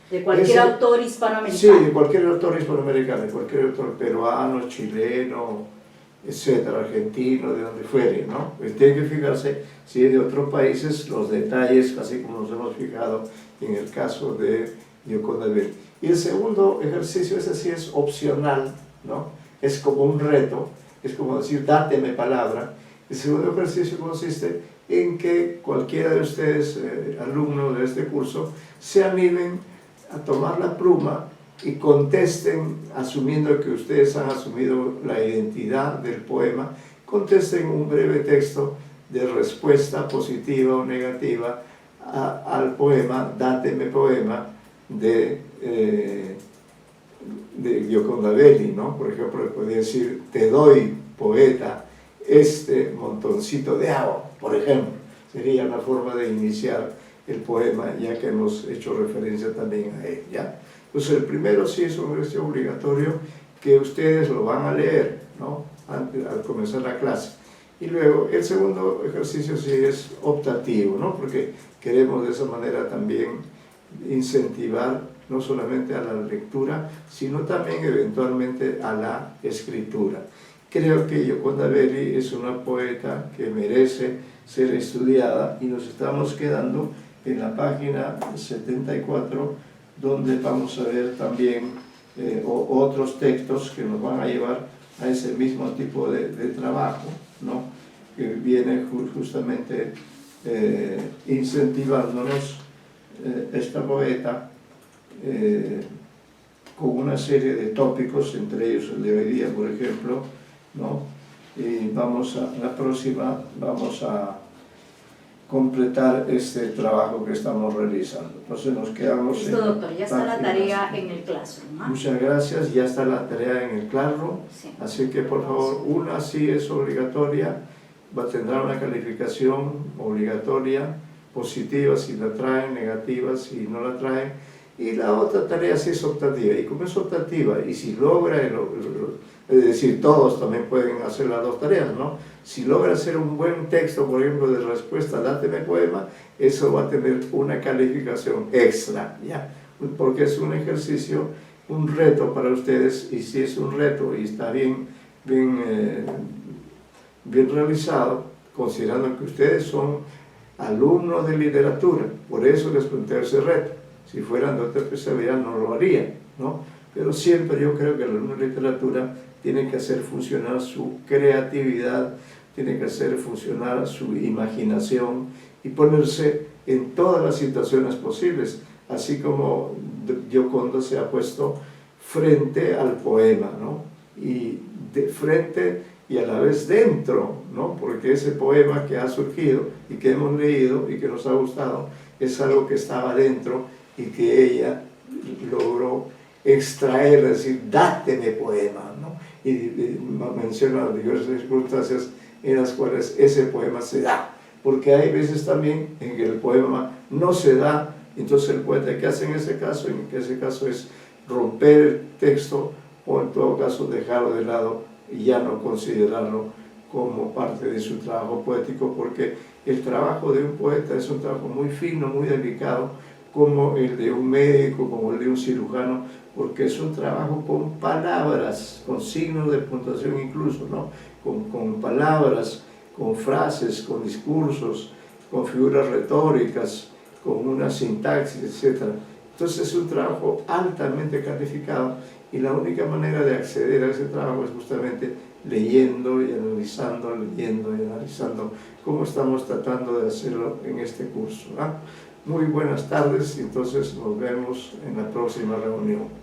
De cualquier Ese- autor Sí, hispanoamericano. de cualquier autor hispanoamericano, de cualquier autor peruano, chileno, etcétera, argentino, de donde fuere, ¿no? Pues tienen que fijarse si es de otros países, los detalles, así como nos hemos fijado en el caso de Gioconda Belli. Y el segundo ejercicio, ese sí es opcional, ¿no? Es como un reto, es como decir, dáteme palabra. El segundo ejercicio consiste en que cualquiera de ustedes, alumnos de este curso, se animen a tomar la pluma y contesten, asumiendo que ustedes han asumido la identidad del poema, contesten un breve texto de respuesta positiva o negativa al poema, dáteme poema, de Gioconda Belli, ¿no? Por ejemplo, podría decir, te doy, poeta, este montoncito de agua, por ejemplo. Sería una forma de iniciar el poema, ya que hemos hecho referencia también a él, ¿ya? Entonces, el primero sí es un ejercicio obligatorio que ustedes lo van a leer, ¿no? Al comenzar la clase. Y luego, el segundo ejercicio sí es optativo, ¿no? Porque queremos de esa manera también incentivar no solamente a la lectura, sino también eventualmente a la escritura. Creo que Gioconda Belli es una poeta que merece ser estudiada y nos estamos quedando en la página 74, donde vamos a ver también otros textos que nos van a llevar a ese mismo tipo de trabajo, ¿no? Que viene justamente incentivándonos esta poeta con una serie de tópicos, entre ellos el de hoy día, por ejemplo, ¿no? Y la próxima vamos a completar este trabajo que estamos realizando. Entonces nos quedamos Listo, doctor, ya está la páginas. tarea en el Classroom, ¿ah? Muchas gracias, ya está la tarea en el Classroom, Sí. así que por favor, una sí es obligatoria, tendrá una calificación obligatoria, positiva si la traen, negativa si no la traen, y la otra tarea sí es optativa, y como es optativa, y si logra, es decir, todos también pueden hacer las dos tareas, ¿no? Si logra hacer un buen texto, por ejemplo, de respuesta, dáteme poema, eso va a tener una calificación extra, ¿ya? Porque es un ejercicio, un reto para ustedes, y si es un reto y está bien realizado, considerando que ustedes son alumnos de literatura, por eso les planteo ese reto. Si fueran de otra especialidad no lo harían, ¿no? Pero siempre yo creo que el alumno de literatura tiene que hacer funcionar su creatividad, tiene que hacer funcionar su imaginación y ponerse en todas las situaciones posibles, así como Gioconda se ha puesto frente al poema, ¿no? Y de frente y a la vez dentro, ¿no? Porque ese poema que ha surgido y que hemos leído y que nos ha gustado es algo que estaba dentro y que ella logró extraer, es decir, dáteme poema, ¿no? Y menciona diversas circunstancias en las cuales ese poema se da, porque hay veces también en que el poema no se da, entonces el poeta, ¿qué hace en ese caso? En ese caso es romper el texto o en todo caso dejarlo de lado y ya no considerarlo como parte de su trabajo poético, porque el trabajo de un poeta es un trabajo muy fino, muy delicado, como el de un médico, como el de un cirujano, porque es un trabajo con palabras, con signos de puntuación incluso, ¿no? Con palabras, con frases, con discursos, con figuras retóricas, con una sintaxis, etc. Entonces es un trabajo altamente calificado y la única manera de acceder a ese trabajo es justamente leyendo y analizando, como estamos tratando de hacerlo en este curso. Muy buenas tardes y entonces nos vemos en la próxima reunión.